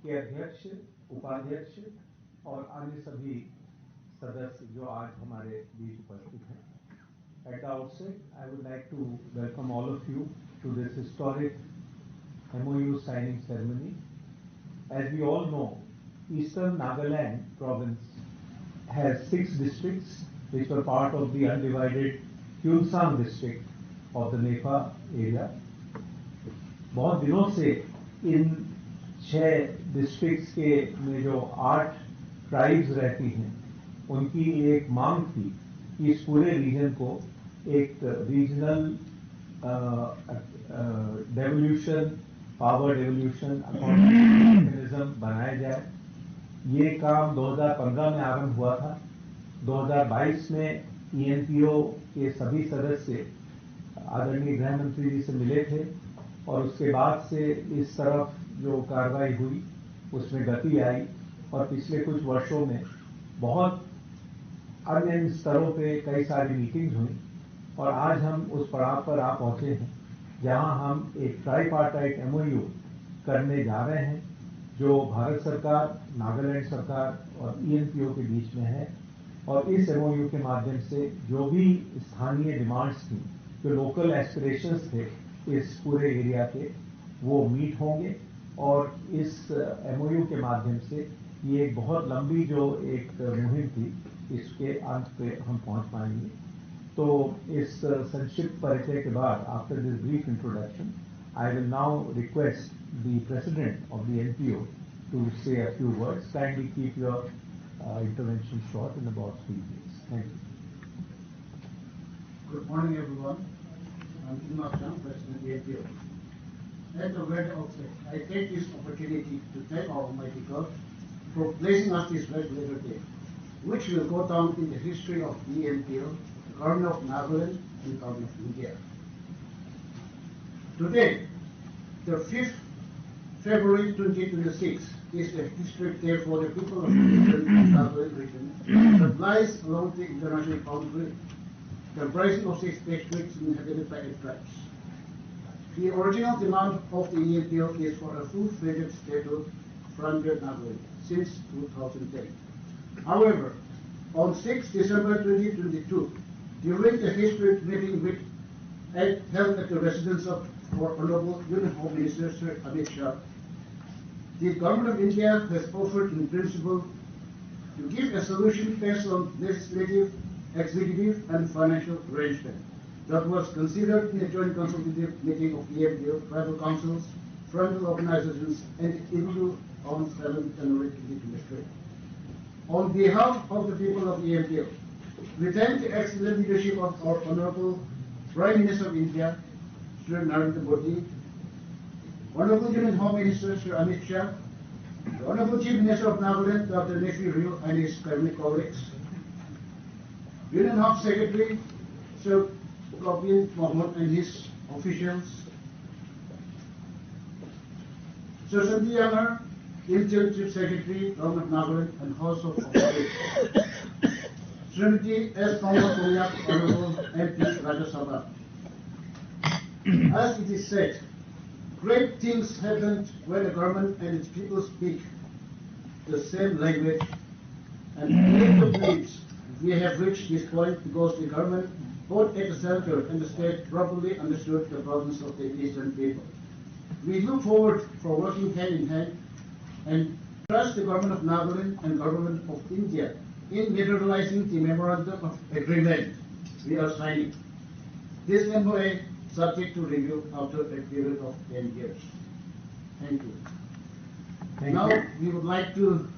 के अध्यक्ष, उपाध्यक्ष और अन्य सभी सदस्य जो आज हमारे बीच उपस्थित हैं. At the outset, I would like to welcome all of you to this historic MOU signing ceremony. As we all know, Eastern Nagaland province has 6 districts which were part of the undivided Kyungsang district of the Nepha area. बहुत दिनों से इन 6 districts के में जो 8 tribes रहती हैं, उनकी एक मांग थी कि इस पूरे रीजन को एक regional devolution, power devolution mechanism बनाया जाए. ये काम 2015 में आरंभ हुआ था. 2022 में ENPO के सभी सदस्य आदरणीय गृह मंत्री जी से मिले थे और उसके बाद से इस तरफ जो कार्रवाई हुई उसमें गति आई और पिछले कुछ वर्षों में बहुत अन्य स्तरों पे कई सारी मीटिंग्स हुई और आज हम उस पड़ाव पर आ पहुंचे हैं जहां हम एक ट्राईपार्टाइट MOU करने जा रहे हैं जो भारत सरकार, नागालैंड सरकार और ENPO के बीच में है. और इस MOU के माध्यम से जो भी स्थानीय डिमांड्स थी, जो लोकल एस्पिरेशंस थे इस पूरे एरिया के, वो मीट होंगे और इस MOU के माध्यम से ये एक बहुत लंबी जो एक मुहिम थी, इसके अंत पे हम पहुंच पाएंगे. तो इस संक्षिप्त परिचय के बाद, after this brief introduction, I will now request the president of the NPO to say a few words. Kindly keep your intervention short, in about 3 minutes. Thank you. Good morning, everyone. I'm Imam Chang, President of the NPO. At the very outset, I take this opportunity to thank our Almighty God for placing us this red letter day, which will go down in the history of the NPO, the Government of Nagaland, and the Government of India. Today, the 5th February 2026 is the historic day for the people of the Eastern Nagaland region that lies along the international boundary, comprising of 6 districts inhabited by 8 tribes. The original demand of the ENPO is for a full-fledged statehood frontier Nagaland since 2010. However, on 6 December 2022, during the historic meeting held at the residence of our Honorable Union Home Minister Sir Amit Shah, the Government of India has offered in principle to give a solution based on legislative, executive and financial arrangement that was considered in a joint consultative meeting of ENPO, tribal councils, frontier organizations and individuals on 7th January 2023. On behalf of the people of ENPO, we thank the excellent leadership of our Honorable Prime Minister of India, Sri Narendra Modi, Honorable Union Home Minister Sri Amit Shah, the Honorable Chief Minister of Nagaland, Dr. Nephi Rio and his cabinet colleagues, Union Home Secretary Sir Govind Mohammed and his officials, Sir Sandy Yamar, Interim Chief Secretary, Government of Nagaland and House of Representatives, Srimati S. Paula Koyak, Honorable MP Rajya Sabha. As it is said, great things happen when the government and its people speak the same language, and ENPO believes we have reached this point because the government, both at the center and the state, properly understood the problems of the Eastern people. We look forward for working hand in hand and trust the Government of Nagaland and Government of India in materializing the Memorandum of Agreement we are signing. This MOA subject to review after a period of 10 years. Thank you. Now, we would like to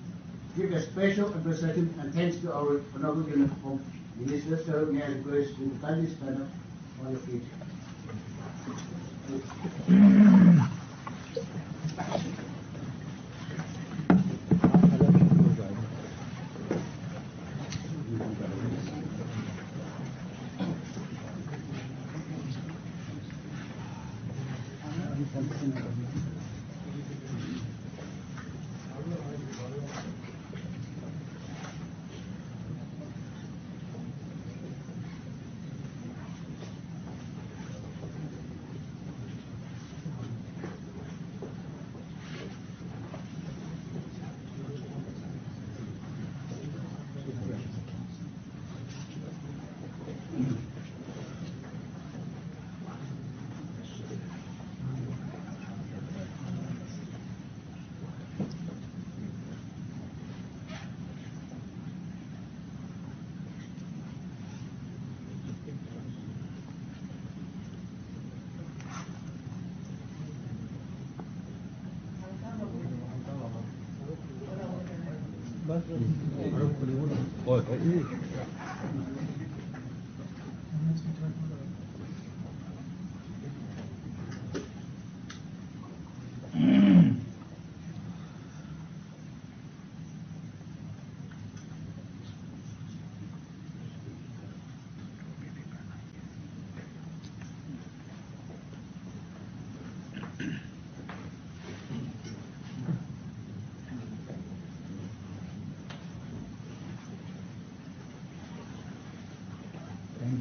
give a special appreciation and thanks to our Honorable Union Home Minister, Sir. May I request you to kindly stand up on your feet. Thank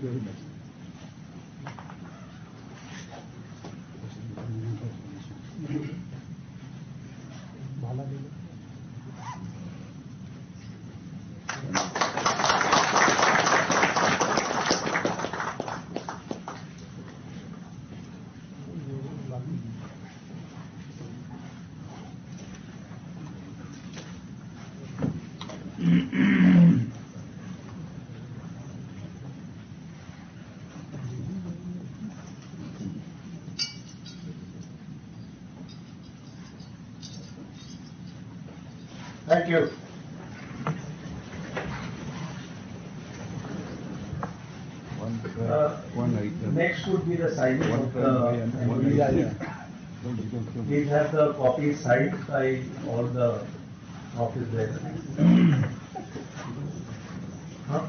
you very much. Thank you. Next would be the signing of the MOU. These have the copies signed by all the office bearers. Huh?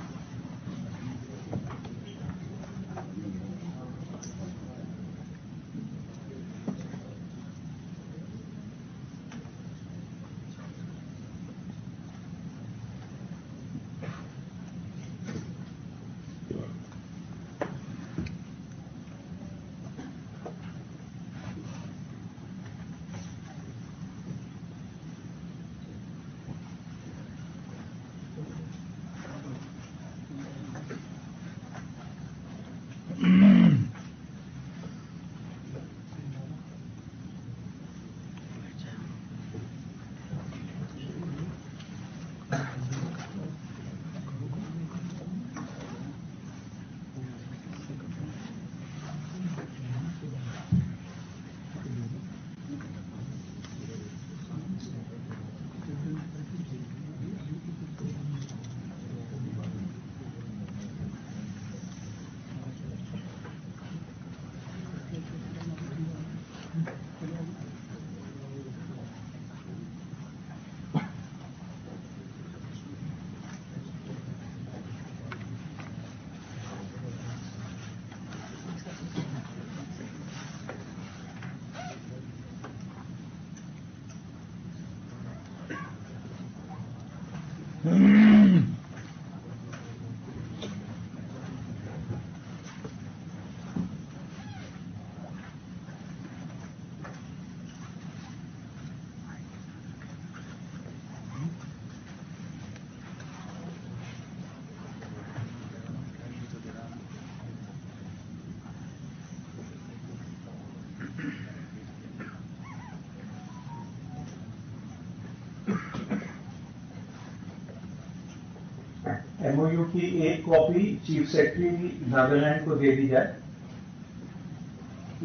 MOU की एक copy chief secretary Nagaland को दे दी जाए,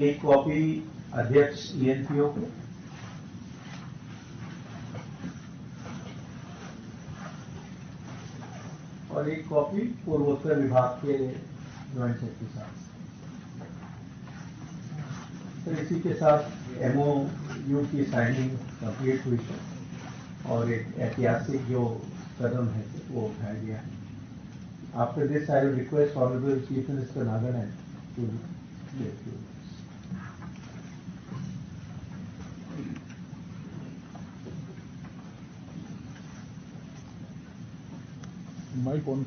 एक copy अध्यक्ष ENPO को, और एक copy पूर्वोत्तर विभाग के ज्वाइंट सेक्रेटरी साहब। तो इसी के साथ MOU की साइनिंग कंप्लीट हुई है और एक ऐतिहासिक जो कदम है वो उठाया गया है। After this, I will request Honorable Chief Minister Nagaland to say a few words. My phone.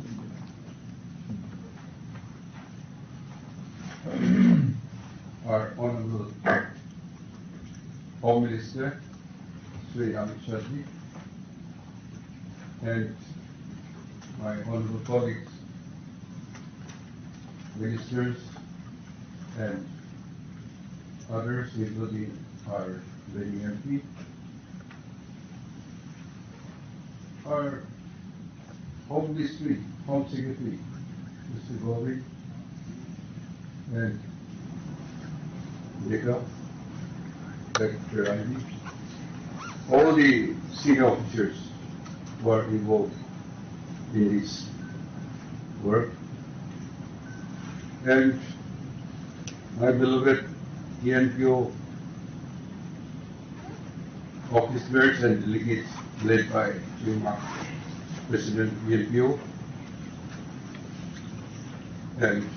Our Honorable Home Minister, Sri Amit Shah ji, and my honorable colleagues, ministers, and others, including our lady MP, our Home Ministry, Home Secretary, Mr. Govind, and Jacob, Secretary Ivy, all the senior officers who are involved in this work. And my beloved ENPO officers and delegates led by Chima, President ENPO, and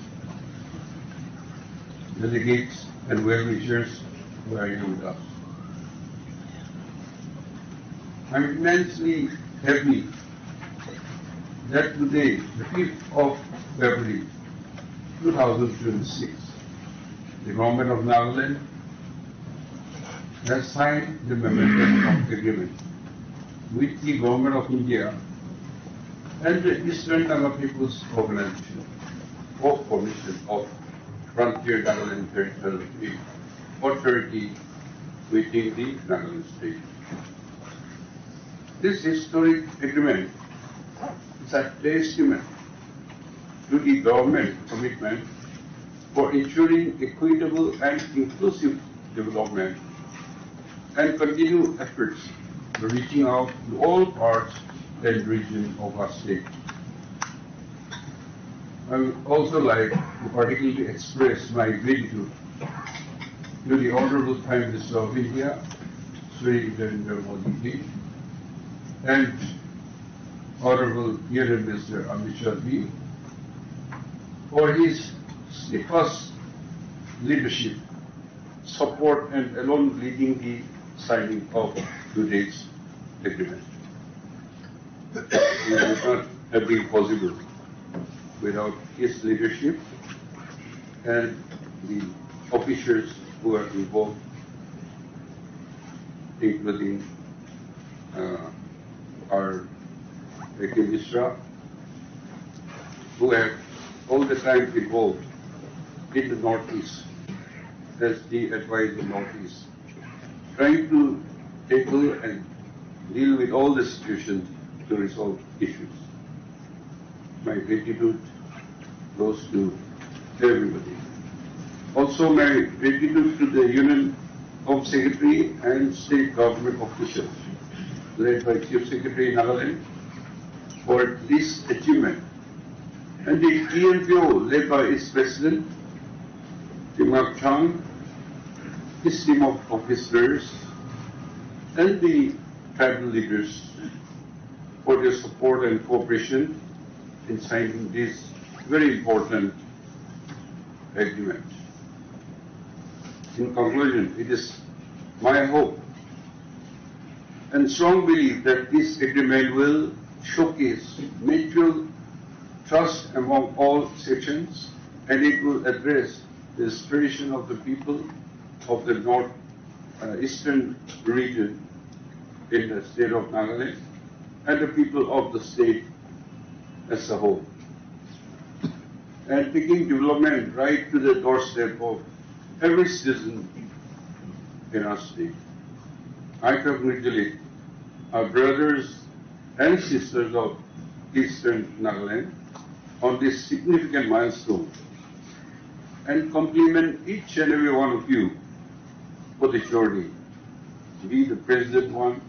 delegates and well-wishers who are here with us. I'm immensely happy that today, the 5th of February 2026, the government of Nagaland has signed the memorandum of agreement with the government of India and the Eastern Naga People's Organization of Formation of Frontier Nagaland Territorial Authority within the Nagaland state. This historic agreement is a testament to the government commitment for ensuring equitable and inclusive development and continued efforts to reaching out to all parts and regions of our state. I would also like to particularly express my gratitude to the Honorable Prime Minister of India, Sri Narendra Modi ji, and Honorable Union Minister Amit Shah ji for his steadfast leadership, support, and alone leading the signing of today's agreement. It would not have been possible without his leadership and the officers who are involved, including our Prime Minister, who have all the time involved in the Northeast as the advisor Northeast, trying to tackle and deal with all the situations to resolve issues. My gratitude goes to everybody. Also, my gratitude to the Union Home Secretary and State Government officials, led by Chief Secretary Nagaland, for this achievement, and the ENPO, led by its President, Chima Chang, his team of officers, and the tribal leaders for their support and cooperation in signing this very important agreement. In conclusion, it is my hope and strong belief that this agreement will showcase mutual trust among all sections, and it will address the aspiration of the people of the northeastern region in the state of Nagaland and the people of the state as a whole, and taking development right to the doorstep of every citizen in our state. I congratulate our brothers and sisters of Eastern Nagaland on this significant milestone and compliment each and every one of you for the journey, be the present one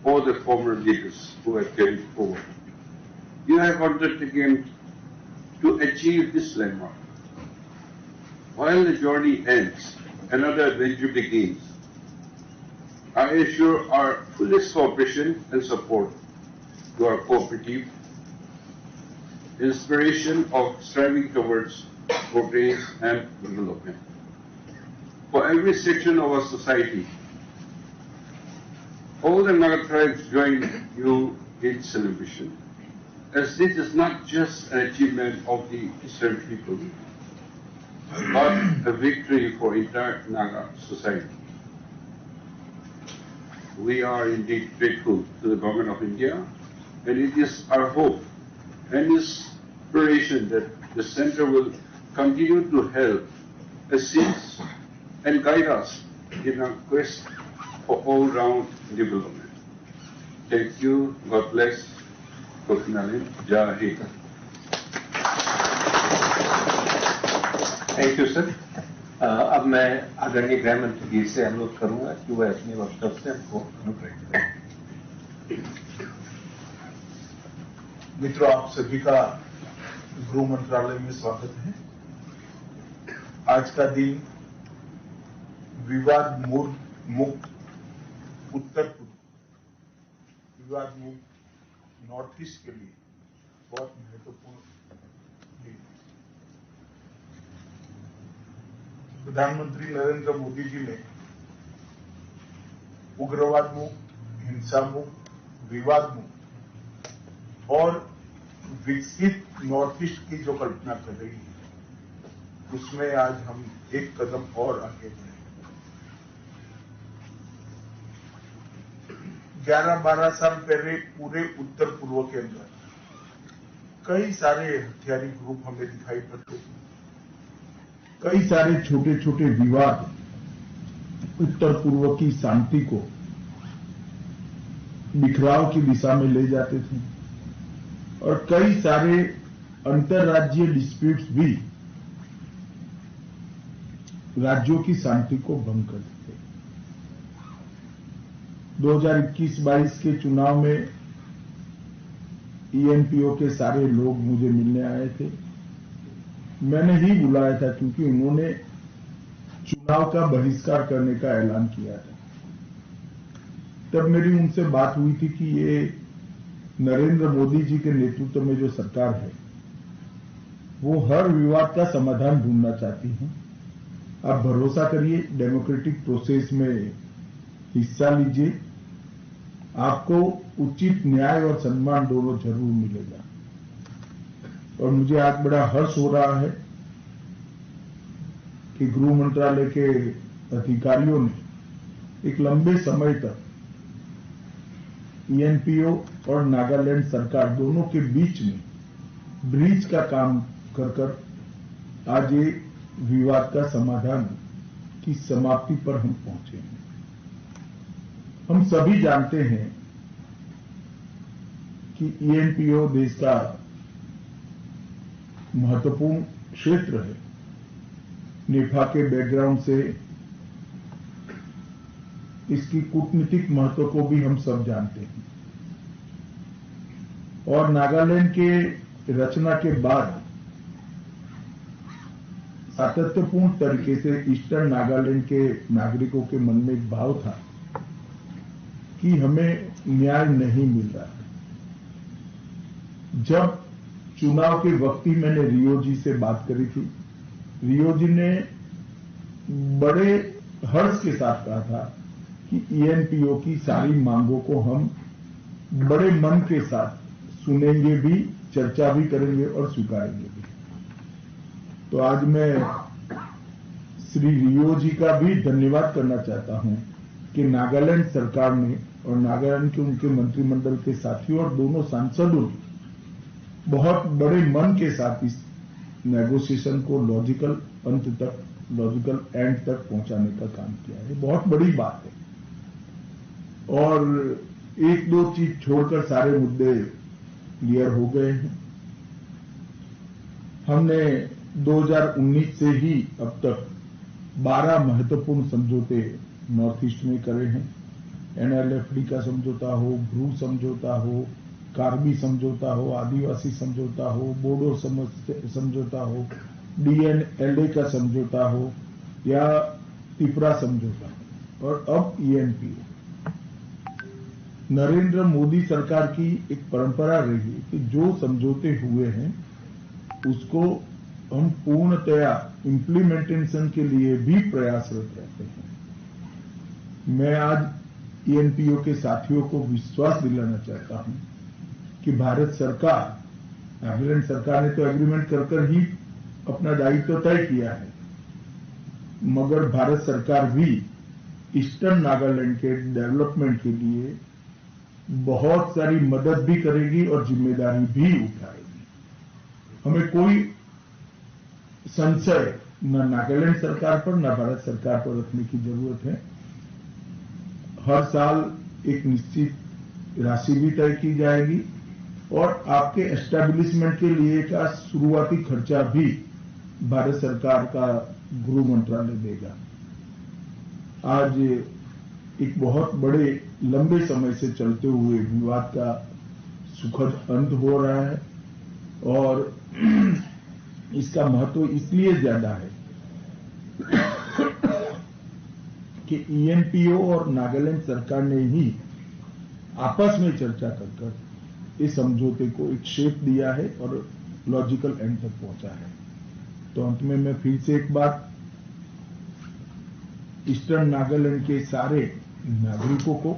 or the former leaders who have carried forward. You have undertaken to achieve this landmark. While the journey ends, another adventure begins. I assure our fullest cooperation and support to our cooperative inspiration of striving towards progress and development. For every section of our society, all the Naga tribes join you in celebration, as this is not just an achievement of the Eastern people, but a victory for entire Naga society. We are indeed grateful to the Government of India, and it is our hope and inspiration that the Center will continue to help, assist, and guide us in our quest for all-round development. Thank you. God bless. Jai Hind. Thank you sir. अब मैं आदरणीय गृह मंत्री जी से अनुरोध करूंगा कि वह अपने वक्तव्य से हमको अनुप्रेरित करें। मित्रों, आप सभी का गृह मंत्रालय में स्वागत है। आज का दिन विवाद मुक्त उत्तर पूर्व, विवाद मुक्त नॉर्थ ईस्ट के लिए बहुत महत्वपूर्ण दिन है। प्रधानमंत्री नरेंद्र मोदी जी ने उग्रवाद मुक्त, हिंसा मुक्त, विवाद मुक्त और विकसित नॉर्थ ईस्ट की जो कल्पना कर रही है, उसमें आज हम एक कदम और आगे बढ़े। 11-12 साल पहले पूरे उत्तर पूर्व के अंदर कई सारे हथियारी ग्रुप हमें दिखाई पड़ते थे। कई सारे छोटे छोटे विवाद उत्तर पूर्व की शांति को बिखराव की दिशा में ले जाते थे और कई सारे अंतर्राज्यीय डिस्प्यूट्स भी राज्यों की शांति को भंग करते थे। 2021-22 के चुनाव में ईएनपीओ के सारे लोग मुझे मिलने आए थे। मैंने ही बुलाया था क्योंकि उन्होंने चुनाव का बहिष्कार करने का ऐलान किया था। तब मेरी उनसे बात हुई थी कि ये नरेंद्र मोदी जी के नेतृत्व में जो सरकार है वो हर विवाद का समाधान ढूंढना चाहती है। आप भरोसा करिए, डेमोक्रेटिक प्रोसेस में हिस्सा लीजिए, आपको उचित न्याय और सम्मान दोनों जरूर मिलेगा। और मुझे आज बड़ा हर्ष हो रहा है कि गृह मंत्रालय के अधिकारियों ने एक लंबे समय तक ईएनपीओ और नागालैंड सरकार दोनों के बीच में ब्रिज का काम कर आज ये विवाद का समाधान की समाप्ति पर हम पहुंचे हैं। हम सभी जानते हैं कि ईएनपीओ देश का महत्वपूर्ण क्षेत्र है। नेफा के बैकग्राउंड से इसकी कूटनीतिक महत्व को भी हम सब जानते हैं। और नागालैंड के रचना के बाद सातत्यपूर्ण तरीके से ईस्टर्न नागालैंड के नागरिकों के मन में एक भाव था कि हमें न्याय नहीं मिल रहा है। जब चुनाव के वक्त ही मैंने रियो जी से बात करी थी, रियो जी ने बड़े हर्ष के साथ कहा था कि ईएनपीओ की सारी मांगों को हम बड़े मन के साथ सुनेंगे भी, चर्चा भी करेंगे और स्वीकारेंगे भी। तो आज मैं श्री रियो जी का भी धन्यवाद करना चाहता हूं कि नागालैंड सरकार ने और नागालैंड के उनके मंत्रिमंडल के साथियों और दोनों सांसदों ने बहुत बड़े मन के साथ इस नेगोशिएशन को लॉजिकल अंत तक, लॉजिकल एंड तक पहुंचाने का काम किया है। बहुत बड़ी बात है और एक दो चीज छोड़कर सारे मुद्दे क्लियर हो गए हैं। हमने 2019 से ही अब तक 12 महत्वपूर्ण समझौते नॉर्थ ईस्ट में करे हैं। एनएलएफडी का समझौता हो, ब्रू समझौता हो, कार्बी समझौता हो, आदिवासी समझौता हो, बोडो समझौता हो, डीएनएलए का समझौता हो या त्रिपुरा समझौता हो और अब ईएनपीओ। नरेंद्र मोदी सरकार की एक परंपरा रही है कि जो समझौते हुए हैं उसको हम पूर्णतया इम्प्लीमेंटेशन के लिए भी प्रयासरत रहते हैं। मैं आज ईएनपीओ के साथियों को विश्वास दिलाना चाहता हूं कि भारत सरकार, नागालैंड सरकार ने तो एग्रीमेंट कर ही अपना दायित्व तय किया है, मगर भारत सरकार भी ईस्टर्न नागालैंड के डेवलपमेंट के लिए बहुत सारी मदद भी करेगी और जिम्मेदारी भी उठाएगी। हमें कोई संशय न नागालैंड सरकार पर न भारत सरकार पर रखने की जरूरत है। हर साल एक निश्चित राशि भी तय की जाएगी और आपके एस्टैब्लिशमेंट के लिए का शुरुआती खर्चा भी भारत सरकार का गृह मंत्रालय देगा। आज एक बहुत बड़े लंबे समय से चलते हुए विवाद का सुखद अंत हो रहा है और इसका महत्व इसलिए ज्यादा है कि ENPO और नागालैंड सरकार ने ही आपस में चर्चा कर इस समझौते को एक शेप दिया है और लॉजिकल एंड तक पहुंचा है। तो अंत में मैं फिर से एक बार ईस्टर्न नागालैंड के सारे नागरिकों को,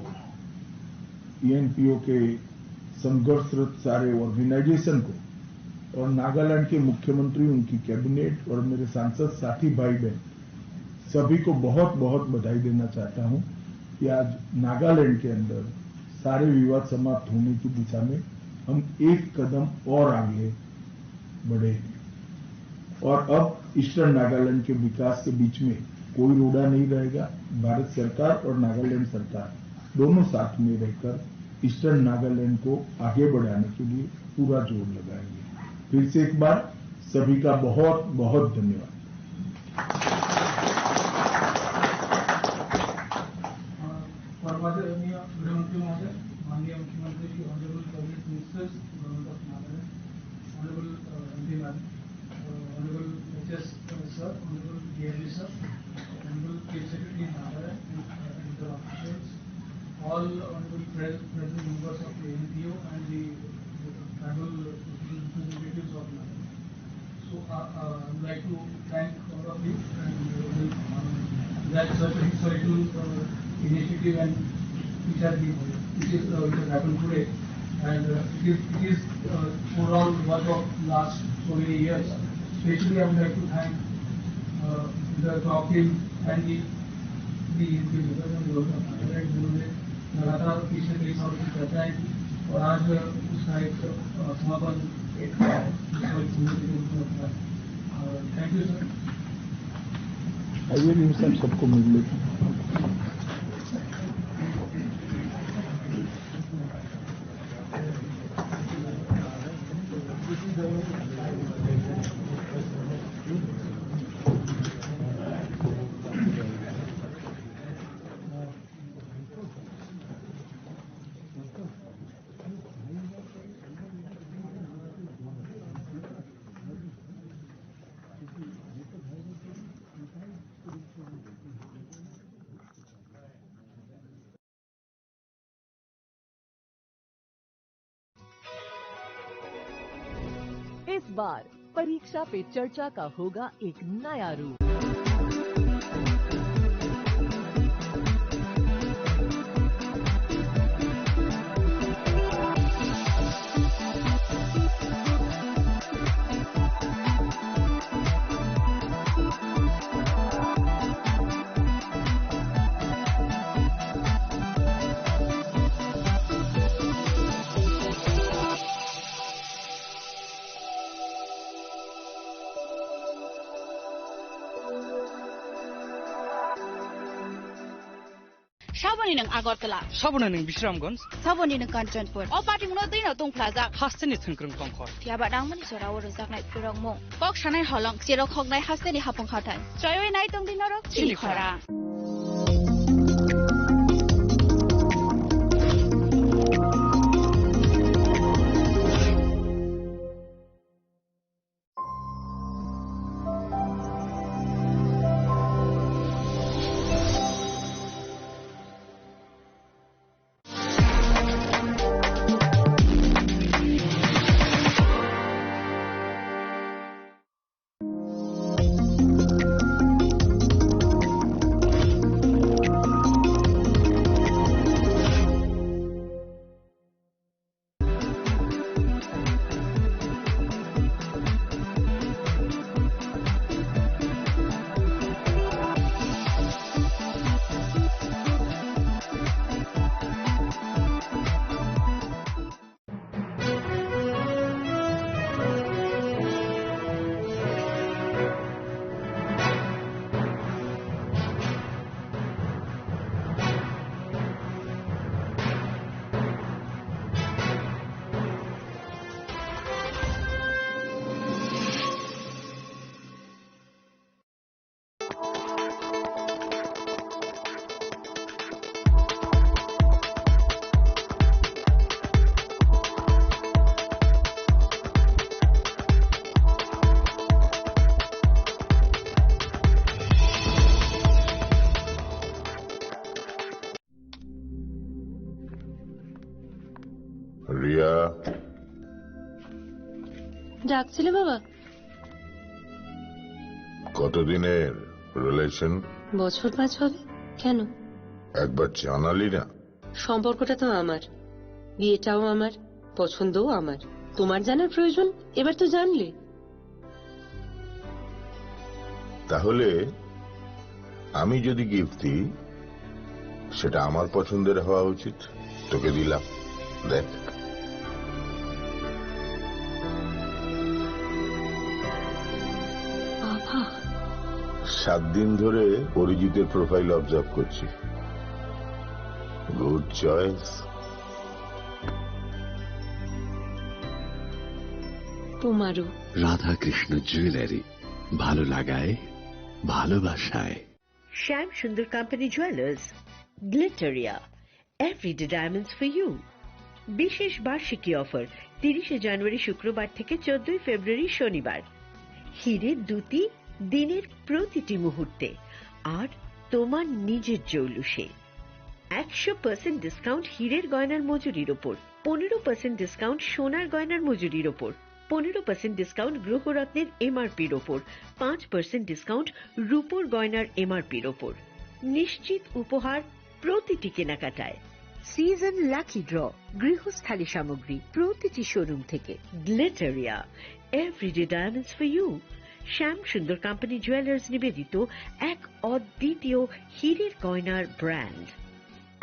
ENPO के संघर्षरत सारे ऑर्गेनाइजेशन को और नागालैंड के मुख्यमंत्री, उनकी कैबिनेट और मेरे सांसद साथी भाई बहन सभी को बहुत बहुत बधाई देना चाहता हूं कि आज नागालैंड के अंदर सारे विवाद समाप्त होने की दिशा में हम एक कदम और आगे बढ़े और अब ईस्टर्न नागालैंड के विकास के बीच में कोई रोड़ा नहीं रहेगा। भारत सरकार और नागालैंड सरकार दोनों साथ में रहकर ईस्टर्न नागालैंड को आगे बढ़ाने के लिए पूरा जोर लगाएंगे। फिर से एक बार सभी का बहुत बहुत धन्यवाद। गृहमंत्री महोदय, माननीय मुख्यमंत्री जी, honourable cabinet ministers, government of Nagaland, honourable MP ma'am, honourable HS sir, honourable DLG sir, honourable Chief Secretary Nagaland and the officials, all honorable present members of the NPO and the tribal representatives of Nagaland. So I would like to thank all of you and that such a historical initiative and which has happened today, and it is overall work of last so many years. Especially I would like to thank the top team and the जिन्होंने लगातार पिछले कई सालों की चर्चाएं की और आज उसका एक समापन थैंक यू सर। आइए सब सबको मिल लेते हैं। इस बार परीक्षा पे चर्चा का होगा एक नया रूप। Saboni ng Agartala, Saboni ng Bisramganj, Saboni ng Kanchanpur, O party mo na din na tong plaza. Haste ni Tungkrung Tongkhor. Tiaba dang mani sora waro zak nai purong mo. Kok sanai holong sirok khok nai haste ni hapong khatan. Choy nai tong din norok chili khora. Riya, ডাকছিলে বাবা? কতদিনের relation? বছর 5 হবে। কেন? একবার জানালি না? সম্পর্কটা তো আমার, বিয়েটাও আমার, পছন্দও আমার। তোমার জানার প্রয়োজন? এবার তো জানলে। তাহলে আমি যদি গিফট দিই, সেটা আমার পছন্দের হওয়া উচিত। তোকে দিলাম, দেখ। বাবা, 7 দিন ধরে অরিজিতের প্রোফাইল অবজার্ভ করছি। Good choice. তোমারও। রাধাকৃষ্ণ জুয়েলারি, ভালো লাগায় ভালোবাসায়। Shyam Sundar company jewellers, Glitteria, everyday diamonds for you. বিশেষ বার্ষিকী অফার 30 জানুয়ারি শুক্রবার থেকে 14 ফেব্রুয়ারি শনিবার। হিরে দুটি, দিনের প্রতিটি মুহূর্তে, আর তোমার নিজের জৌলুসে। 100% ডিসকাউন্ট হিরের গয়নার মজুরির ওপর, 15% ডিসকাউন্ট সোনার গয়নার মজুরির ওপর, 15% ডিসকাউন্ট গ্রহরত্নের এমআরপির ওপর, 5% ডিসকাউন্ট রূপোর গয়নার এমআরপির ওপর। নিশ্চিত উপহার প্রতিটি কেনাকাটায়। সিজন লাকি ড্র, গৃহস্থালী সামগ্রী প্রতিটি শোরুম থেকে। গ্লিটারিয়া, everyday diamonds for you. Shyam Sundar company jewellers নিবেদিত এক অদ্বিতীয় হীরের গয়নার ব্র্যান্ড।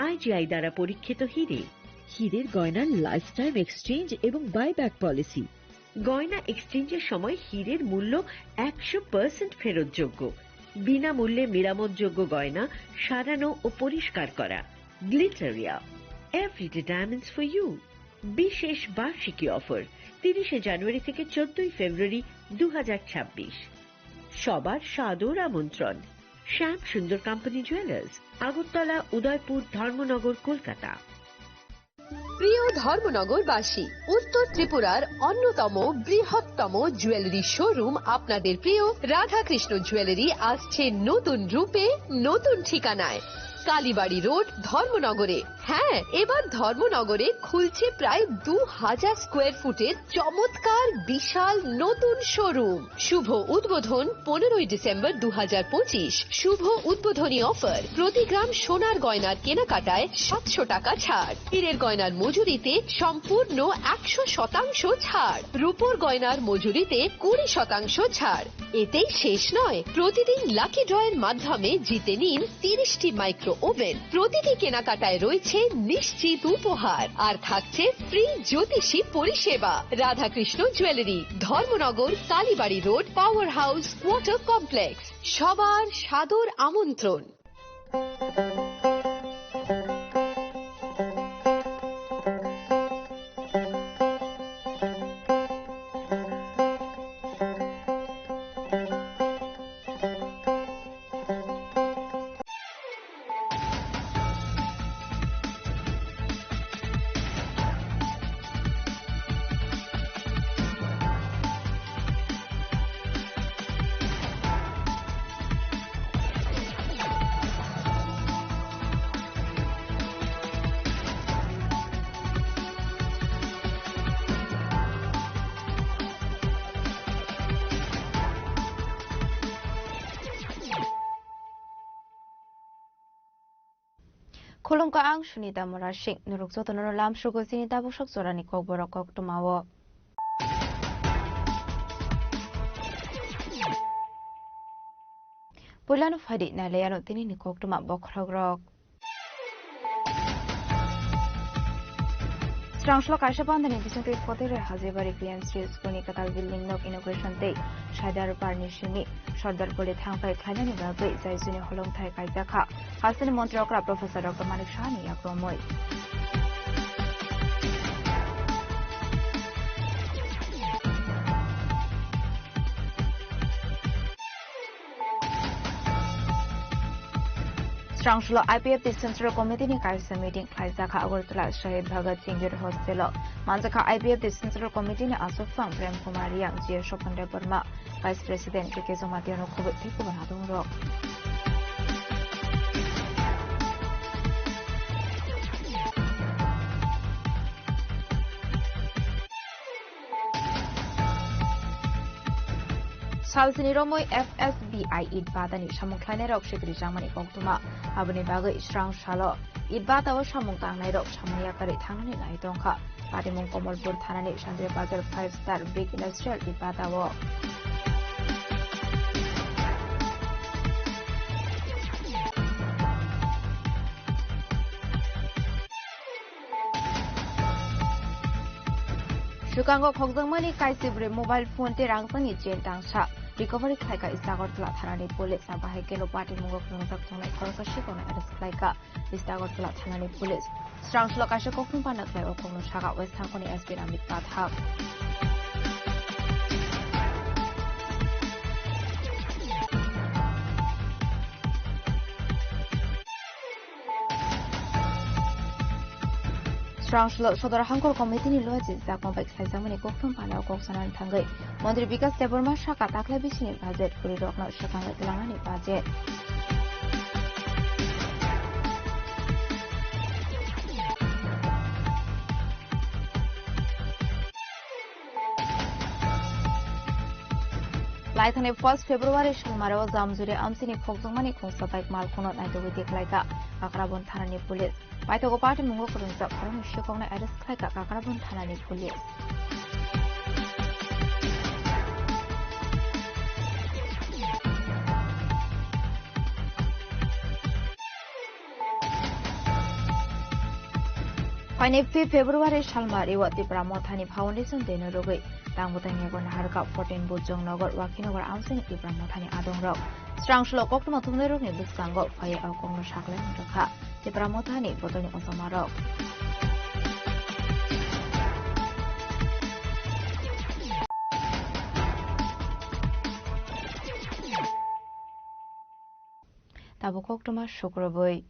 আইজিআই দ্বারা পরীক্ষিত হিরে। হীরের গয়নার লাইফ টাইম এক্সচেঞ্জ এবং বাইব্যাক পলিসি। গয়না এক্সচেঞ্জের সময় হীরের মূল্য 100% ফেরতযোগ্য। বিনামূল্যে মেরামতযোগ্য গয়না সারানো ও পরিষ্কার করা। Glitteria, everyday diamonds for you. বিশেষ বার্ষিকী অফার 30 জানুয়ারি থেকে 14 ফেব্রুয়ারি 2026। সবার সাদর আমন্ত্রণ। শ্যাম সুন্দর কোম্পানি জুয়েলার্স, আগরতলা, উদয়পুর, ধর্মনগর, কলকাতা। প্রিয় ধর্মনগরবাসী, উত্তর ত্রিপুরার অন্যতম বৃহত্তম জুয়েলারি শোরুম আপনাদের প্রিয় রাধাকৃষ্ণ জুয়েলারি আসছে নতুন রূপে, নতুন ঠিকানায়। কালীবাড়ি রোড, ধর্মনগরে। হ্যাঁ, এবার ধর্মনগরে খুলছে প্রায় 2000 স্কোয়ার ফুটের চমৎকার বিশাল নতুন শোরুম। শুভ উদ্বোধন 15 ডিসেম্বর 2025। শুভ উদ্বোধনী অফার, প্রতি গ্রাম সোনার গয়নার কেনাকাটায় 700 টাকা ছাড়। হীরের গয়নার মজুরিতে সম্পূর্ণ 100% ছাড়। রূপোর গয়নার মজুরিতে 20% ছাড়। এতেই শেষ নয়, প্রতিদিন লাকি ড্রয়ের মাধ্যমে জিতে নিন 30টি মাইক্রো ওভেন। প্রতিটি কেনাকাটায় রয়েছে নিশ্চিত উপহার, আর থাকছে ফ্রি জ্যোতিষী পরিষেবা। Radhakrishna jewellery, Dharmanagar, Kalibari road, power house, water complex. সবার সাদর আমন্ত্রণ। Khulungka ang sunita morashing nurukso tono lam shugo sinita bushok zorani kok borok kok tumawo. Pulano fadi na leyano tini ni kok tuma bokragrok. Strangshlo kaishapan dani bisung tip kotere hazebari PM Street Skuni katal building nok inauguration day Shadar Parnishimi Shardar Poli Thangpai Khalani Babai Zaizuni Holong Thai Kaizakha Hasani Montrokra Professor Dr. Malik Shani Yakromoy Strangshlo IPF Central Committee ni kaisa meeting Kaizakha Agartala Shahid Bhagat Singh Hostel Manjaka IPF Central Committee ni Asofam Prem Kumar Yang Jia Shopande Burma Vice President K. Somatiano Kubut Tiku Banadong Rock salsini romoi FSBI id badani samung khlainai rok sikri jangmani pongtuma aboni bagai strang shalo id badawo samung tangnai rok samaya kari thangnani nai tongkha patimung Komolpur thanani Chandra Bazar 5-star big industrial id badawo Sukango khokjangmani kaisibre mobile phone te rangtangni chen tangsa recovery khlaika Istagortla thanani police na bahai kelo party mungo khrongjak thongnai khorsa shikona arrest khlaika Istagortla thanani police strangshlo kaisa kokthum panak lai okongno saga west thangkoni SP Namit Pathak Strangshlo Sodor Hangkor Committee ni loji Zakon Bike Saizamani Kokthum Panao Koksanan Thangai Mantri Vikas Deborma Shaka Takla Bisini Budget Kuri Rokno Shakanga Telangani Budget Laithane 1 February Shalmaro Zamzuri Amsini Kokjangmani Khongsa Bike Malkono Naitogi Deklaika Kakrabon Thanani Police Paitogo party mungo khrongjak khorong shikongna arrest khlaika Kakrabon Thanani Police Paine 5 February Shalmar Iwa Tipramo Thani Foundation Deno Rogai Tangbutangi Gon Harka 14 Bujong Nogor Wakinogar Amsini Tipramo Thani Adong Rok Strangshlo Koktuma Thumne Rokni Biskango Phai Alkongno Shaklen Rakha Tipramo Thani Botoni Osamarok Tabo Koktuma Shukraboi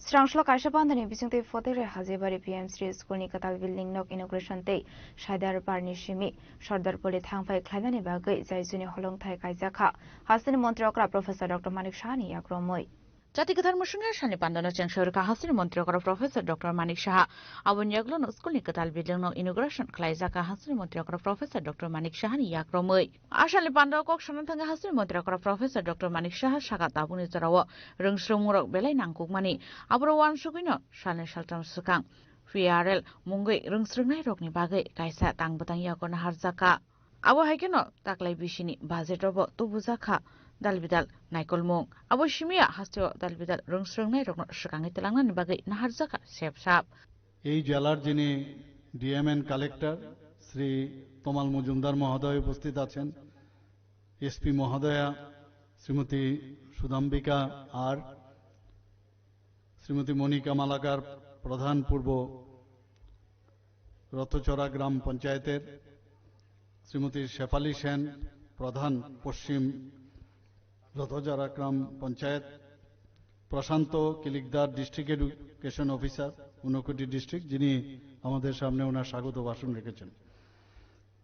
Strangshlo kaisa bandani bisingte fotere Hazebari PM3 school ni katal building nok inauguration te Shaidar Parni Shimi Sardar Poli thangpai khlainani bagai jaijuni holongthai kaijaka Hasini Montriokra Professor Dr. Manik Shahani yakromoi জাতিগত ধর্মসংঘের সানি পান্ডানো চেংশোরকা হাসির মন্ত্রী করা professor doctor Manik Saha আবন ইয়াগলো school নিকতাল building নো inauguration খাইজাকা হাসির মন্ত্রী করা প্রফেসর ডক্টর মানিক সাহানি ইয়াক্রমই আশালি পান্ডাও কক সনাথাঙ্গা হাসির মন্ত্রী করা প্রফেসর ডক্টর মানিক সাহা সাগা তাবুনি জরাও রংস্রমুরক বেলাই নাংকুকমানি আবর ওয়ান সুকিনো সালনে সালতাম সুকাং PRL মুঙ্গই রংস্রংনাই রকনি বাগৈ কাইসা তাংবতাং ইয়াকনা হারজাকা আবো হাইকেনো তাকলাই বিশিনি বাজেটব তুবুজাখা Dalbidal Naikolmong Abo Shimia Hastio Dalbidal Rungsrungnai Rokno Shakangi Telangani Bagai Naharzaka Shep এই জেলার যিনি ডিএমএন কালেক্টর শ্রী তমাল মজুমদার মহোদয় উপস্থিত আছেন এসপি মহোদয়া শ্রীমতী সুদাম্বিকা আর শ্রীমতী মনিকা মালাকার প্রধান পূর্ব রতচরা গ্রাম পঞ্চায়েতের শ্রীমতী শেফালি সেন প্রধান পশ্চিম রতচরা গ্রাম panchayat Prashanta Kilikdar district education officer Unakoti district যিনি আমাদের সামনে ওনার স্বাগত ভাষণ রেখেছেন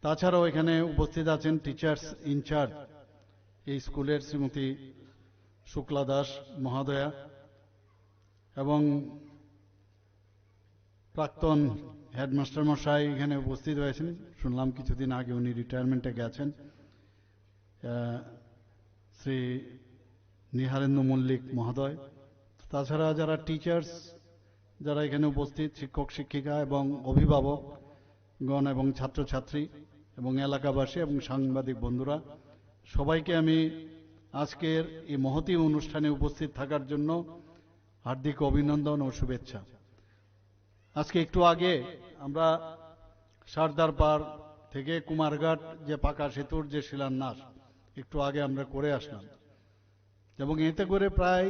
তাছাড়াও এখানে উপস্থিত আছেন টিচার্স ইনচার্জ এই স্কুলের শ্রীমতী শুক্লা দাস মহোদয়া এবং প্রাক্তন হেডমাস্টার মশাই এখানে উপস্থিত হয়েছেন শুনলাম কিছুদিন আগে উনি রিটায়ারমেন্টে গেছেন শ্রী নিহারেন্দ্র মল্লিক মহোদয় তাছাড়া যারা টিচার্স যারা এখানে উপস্থিত শিক্ষক শিক্ষিকা এবং অভিভাবকগণ এবং ছাত্রছাত্রী এবং এলাকাবাসী এবং সাংবাদিক বন্ধুরা সবাইকে আমি আজকের এই মহতী অনুষ্ঠানে উপস্থিত থাকার জন্য হার্দিক অভিনন্দন ও শুভেচ্ছা আজকে একটু আগে আমরা সর্দার পার থেকে কুমারঘাট যে পাকা সেতুর যে শিলান্যাস একটু আগে আমরা করে আসলাম এবং এতে করে প্রায়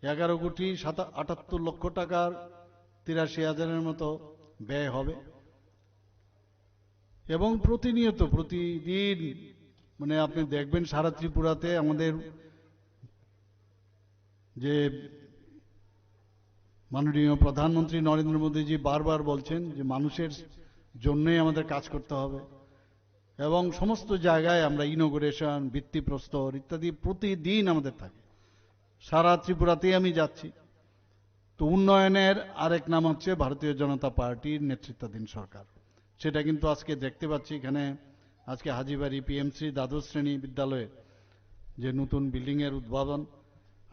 11 কোটি 78 লক্ষ টাকার 83,000-এর মতো ব্যয় হবে এবং প্রতিদিন মানে আপনি দেখবেন সারা ত্রিপুরাতে আমাদের যে মাননীয় প্রধানমন্ত্রী নরেন্দ্র মোদীজি বারবার বলছেন যে মানুষের জন্যই আমাদের কাজ করতে হবে এবং সমস্ত জায়গায় আমরা ইনোগ্রেশন ভিত্তিপ্রস্তর ইত্যাদি প্রতিদিন আমাদের থাকে সারা ত্রিপুরাতেই আমি যাচ্ছি তো উন্নয়নের আরেক নাম হচ্ছে ভারতীয় জনতা পার্টির নেতৃত্বাধীন সরকার সেটা কিন্তু আজকে দেখতে পাচ্ছি। এখানে আজকে হাজীবাড়ি পিএমসি দ্বাদশ শ্রেণী বিদ্যালয়ে যে নতুন বিল্ডিংয়ের উদ্বোধন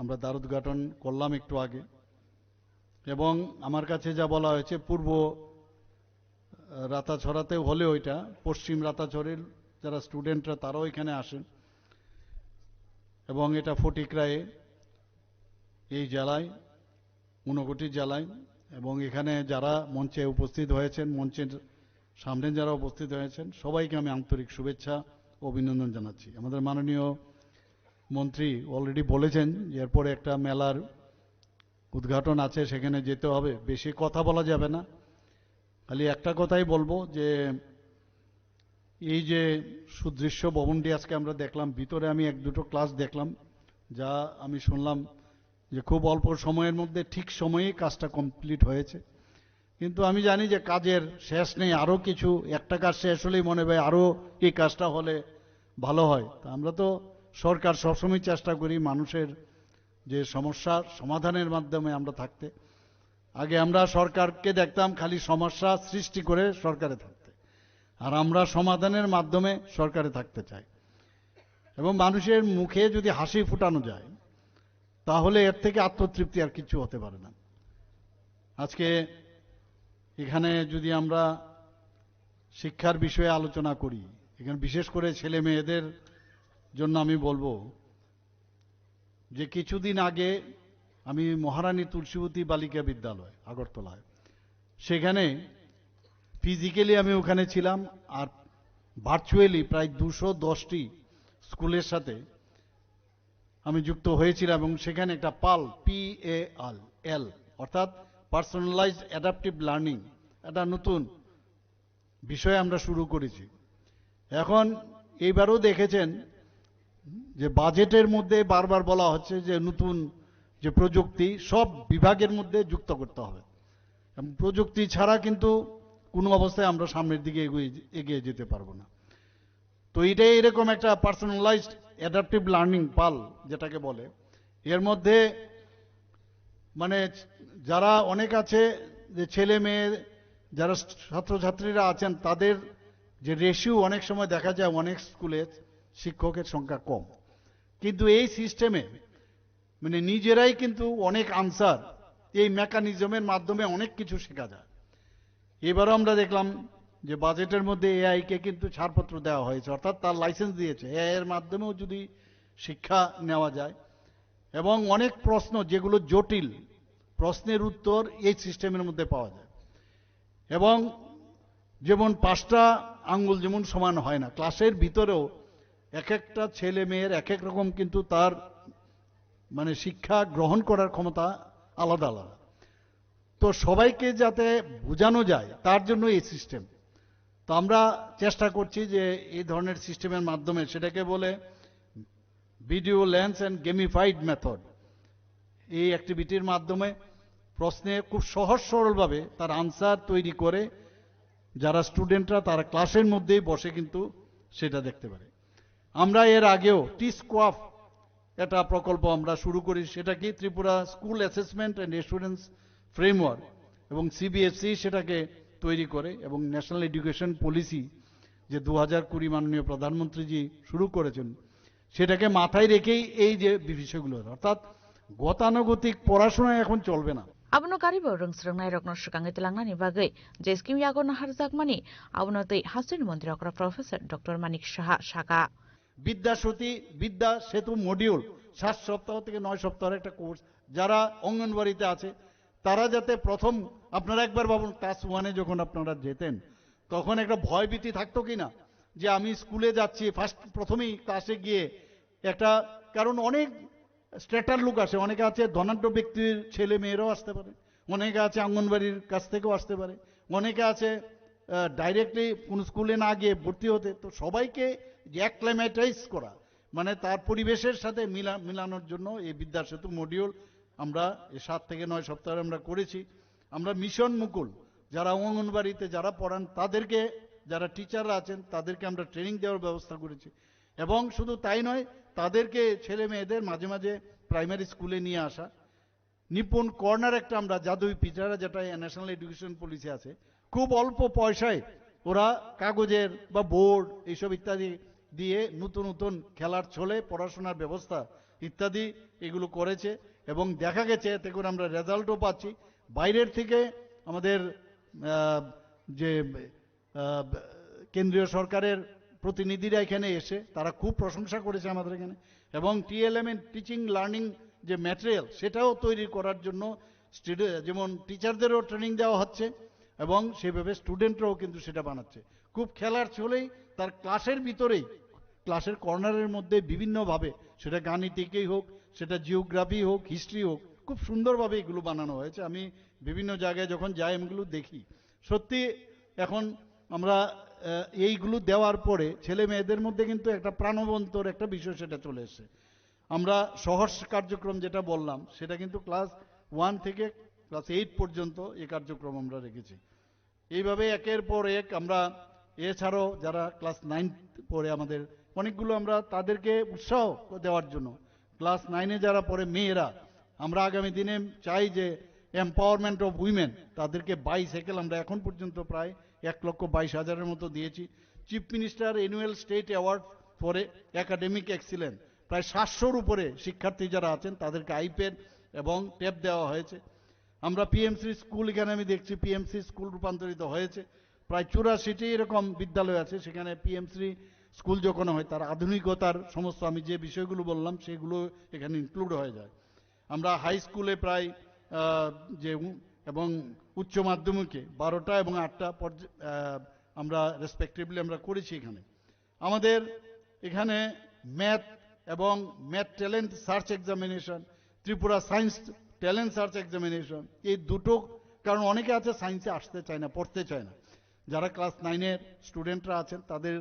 আমরা দ্বার উদ্ঘাটন করলাম একটু আগে, এবং আমার কাছে যা বলা হয়েছে পূর্ব রাতাছড়াতেও হলেও এটা পশ্চিম রাতাছড়ের যারা স্টুডেন্টরা তারাও এখানে আসেন, এবং এটা ফটিকরায়ে এই জেলায় 59 জেলায়, এবং এখানে যারা মঞ্চে উপস্থিত হয়েছেন, মঞ্চের সামনে যারা উপস্থিত হয়েছেন সবাইকে আমি আন্তরিক শুভেচ্ছা ও অভিনন্দন জানাচ্ছি। আমাদের মাননীয় মন্ত্রী অলরেডি বলেছেন যে এরপরে একটা মেলার উদ্ঘাটন আছে, সেখানে যেতে হবে। বেশি কথা বলা যাবে না, খালি একটা কথাই বলবো যে এই যে সুদৃশ্য ভবনটি আজকে আমরা দেখলাম, ভিতরে আমি 1-2টো ক্লাস দেখলাম, যা আমি শুনলাম যে খুব অল্প সময়ের মধ্যে ঠিক সময়েই কাজটা কমপ্লিট হয়েছে। কিন্তু আমি জানি যে কাজের শেষ নেই, আরও কিছু একটা কাজ শেষ হলেই মনে হয় আরও এই কাজটা হলে ভালো হয়। তা আমরা তো সরকার সবসময় চেষ্টা করি মানুষের যে সমস্যার সমাধানের মাধ্যমে আমরা থাকতে। আগে আমরা সরকারকে দেখতাম খালি সমস্যা সৃষ্টি করে সরকারে থাকতে, আর আমরা সমাধানের মাধ্যমে সরকারে থাকতে চাই। এবং মানুষের মুখে যদি হাসি ফুটানো যায় তাহলে এর থেকে আত্মতৃপ্তি আর কিছু হতে পারে না। আজকে এখানে যদি আমরা শিক্ষার বিষয়ে আলোচনা করি, এখানে বিশেষ করে ছেলে মেয়েদের জন্য আমি বলবো যে কিছুদিন আগে আমি মহারানী তুলসীবতী বালিকা বিদ্যালয় আগরতলায়, সেখানে ফিজিক্যালি আমি ওখানে ছিলাম, আর ভার্চুয়ালি প্রায় 210টি স্কুলের সাথে আমি যুক্ত হয়েছিলাম, এবং সেখানে একটা PAL অর্থাৎ পার্সোনালাইজড অ্যাডাপটিভ লার্নিং একটা নতুন বিষয় আমরা শুরু করেছি। এখন এইবারও দেখেছেন যে বাজেটের মধ্যে বারবার বলা হচ্ছে যে নতুন যে প্রযুক্তি সব বিভাগের মধ্যে যুক্ত করতে হবে, এবং প্রযুক্তি ছাড়া কিন্তু কোনো অবস্থায় আমরা সামনের দিকে এগিয়ে যেতে পারবো না। তো এটাই এরকম একটা পার্সোনালাইজড অ্যাডাপটিভ লার্নিং PAL যেটাকে বলে, এর মধ্যে মানে যারা অনেক আছে যে ছেলে মেয়ে যারা ছাত্রছাত্রীরা আছেন তাদের যে রেশিও অনেক সময় দেখা যায় অনেক স্কুলে শিক্ষকের সংখ্যা কম, কিন্তু এই সিস্টেমে মানে নিজেরাই কিন্তু অনেক আনসার এই মেকানিজমের মাধ্যমে অনেক কিছু শেখা যায়। এবারও আমরা দেখলাম যে বাজেটের মধ্যে AI কে কিন্তু ছাড়পত্র দেওয়া হয়েছে, অর্থাৎ তার লাইসেন্স দিয়েছে। AI এর মাধ্যমেও যদি শিক্ষা নেওয়া যায়, এবং অনেক প্রশ্ন যেগুলো জটিল প্রশ্নের উত্তর এই সিস্টেমের মধ্যে পাওয়া যায়। এবং যেমন 5টা আঙ্গুল যেমন সমান হয় না, ক্লাসের ভিতরেও এক একটা ছেলে মেয়ের এক এক রকম কিন্তু তার মানে শিক্ষা গ্রহণ করার ক্ষমতা আলাদা আলাদা। তো সবাইকে যাতে বোঝানো যায় তার জন্য এই সিস্টেম। তো আমরা চেষ্টা করছি যে এই ধরনের সিস্টেমের মাধ্যমে, সেটাকে বলে video lens and gamified method, এই অ্যাক্টিভিটির মাধ্যমে প্রশ্নে খুব সহজ সরলভাবে তার আনসার তৈরি করে যারা স্টুডেন্টরা তারা ক্লাসের মধ্যেই বসে কিন্তু সেটা দেখতে পারে। আমরা এর আগেও T-SQUAF একটা প্রকল্প আমরা শুরু করি, সেটা কি Tripura school assessment and assurance framework, এবং CBSE সেটাকে তৈরি করে, এবং ন্যাশনাল এডুকেশন পলিসি যে 2020 মাননীয় প্রধানমন্ত্রীজি শুরু করেছেন সেটাকে মাথায় রেখেই এই যে বিষয়গুলো, অর্থাৎ গতানুগতিক পড়াশোনা এখন চলবে না। Abono karibo rongsrungnai rokno shukangai telangnani bagai je skim yagona harjakmani abono tei hasini mantri okra Professor Dr. Manik Saha Shaka বিদ্যা সেতু মডিউল 7 সপ্তাহ থেকে 9 সপ্তাহের একটা কোর্স। যারা অঙ্গনবাড়িতে আছে তারা যাতে প্রথম, আপনারা একবার ভাবুন ক্লাস 1-এ যখন আপনারা যেতেন তখন একটা ভয়ভীতি থাকতো কিনা যে আমি স্কুলে যাচ্ছি, প্রথমেই ক্লাসে গিয়ে একটা, কারণ অনেক স্ট্যাটার লোক আসে, অনেকে আছে ধনাঢ্য ব্যক্তির ছেলে মেয়েরাও আসতে পারে, অনেকে আছে অঙ্গনবাড়ির কাছ থেকেও আসতে পারে, অনেকে আছে ডাইরেক্টলি কোন স্কুলে না গিয়ে ভর্তি হতে। তো সবাইকে যে অ্যাক্লাইমেটাইজ করা মানে তার পরিবেশের সাথে মিলানোর জন্য এই বিদ্যা সেতু মডিউল আমরা 7 থেকে 9 সপ্তাহে আমরা করেছি। আমরা মিশন মুকুল যারা অঙ্গনবাড়িতে যারা পড়ান তাদেরকে, যারা টিচাররা আছেন তাদেরকে আমরা ট্রেনিং দেওয়ার ব্যবস্থা করেছি, এবং শুধু তাই নয় তাদেরকে ছেলে মেয়েদের মাঝে মাঝে প্রাইমারি স্কুলে নিয়ে আসা। নিপুণ কর্নার একটা আমরা জাদুই পিটারা, যেটা ন্যাশনাল এডুকেশন পলিসি আছে, খুব অল্প পয়সায় ওরা কাগজের বা বোর্ড এইসব ইত্যাদি দিয়ে নতুন নতুন খেলার ছলে পড়াশোনার ব্যবস্থা ইত্যাদি এগুলো করেছে এবং দেখা গেছে এতে করে আমরা রেজাল্টও পাচ্ছি। বাইরের থেকে আমাদের যে কেন্দ্রীয় সরকারের প্রতিনিধিরা এখানে এসে তারা খুব প্রশংসা করেছে আমাদের এখানে, এবং টিএলএম টিচিং লার্নিং যে ম্যাটেরিয়াল সেটাও তৈরি করার জন্য যেমন টিচারদেরও ট্রেনিং দেওয়া হচ্ছে এবং সেভাবে স্টুডেন্টরাও কিন্তু সেটা বানাচ্ছে। খুব খেলার ছলেই তার ক্লাসের ভিতরেই, ক্লাসের কর্নারের মধ্যে বিভিন্নভাবে, সেটা গাণিতিকই হোক, সেটা জিওগ্রাফি হোক, হিস্ট্রি হোক, খুব সুন্দরভাবে এগুলো বানানো হয়েছে। আমি বিভিন্ন জায়গায় যখন যাই এগুলো দেখি, সত্যি এখন আমরা এইগুলো দেওয়ার পরে ছেলে মেয়েদের মধ্যে কিন্তু একটা প্রাণবন্তর একটা বিষয় সেটা চলে এসেছে। আমরা সহজ কার্যক্রম যেটা বললাম সেটা কিন্তু ক্লাস 1 থেকে ক্লাস 8 পর্যন্ত এই কার্যক্রম আমরা রেখেছি। এইভাবে একের পর এক আমরা, এছাড়াও যারা ক্লাস 9 পড়ে আমাদের অনেকগুলো আমরা তাদেরকে উৎসাহ দেওয়ার জন্য ক্লাস 9-এ যারা পড়ে মেয়েরা, আমরা আগামী দিনে চাই যে এম্পাওয়ারমেন্ট অফ উইমেন, তাদেরকে বাইসাইকেল আমরা এখন পর্যন্ত প্রায় 1,22,000-এর মতো দিয়েছি। Chief minister annual state award for academic excellence, প্রায় 700-র উপরে শিক্ষার্থী যারা আছেন তাদেরকে আইপ্যাড এবং ট্যাব দেওয়া হয়েছে। আমরা পিএমসি স্কুল, এখানে আমি দেখছি পিএমসি স্কুল রূপান্তরিত হয়েছে। প্রায় 84টি এরকম বিদ্যালয় আছে, সেখানে পিএমসি স্কুল যখন হয় তার আধুনিকতার সমস্ত আমি যে বিষয়গুলো বললাম সেগুলো এখানে ইনক্লুড হয়ে যায়। আমরা হাই স্কুলে প্রায় যে এবং উচ্চ মাধ্যমিকে 12টা এবং 8টা আমরা রেসপেক্টিভলি আমরা করেছি। এখানে আমাদের এখানে ম্যাথ এবং math talent search examination, Tripura science talent search examination, এই দুটো, কারণ অনেকে আছে সায়েন্সে আসতে চায় না, পড়তে চায় না, যারা ক্লাস 9-এর স্টুডেন্টরা আছেন তাদের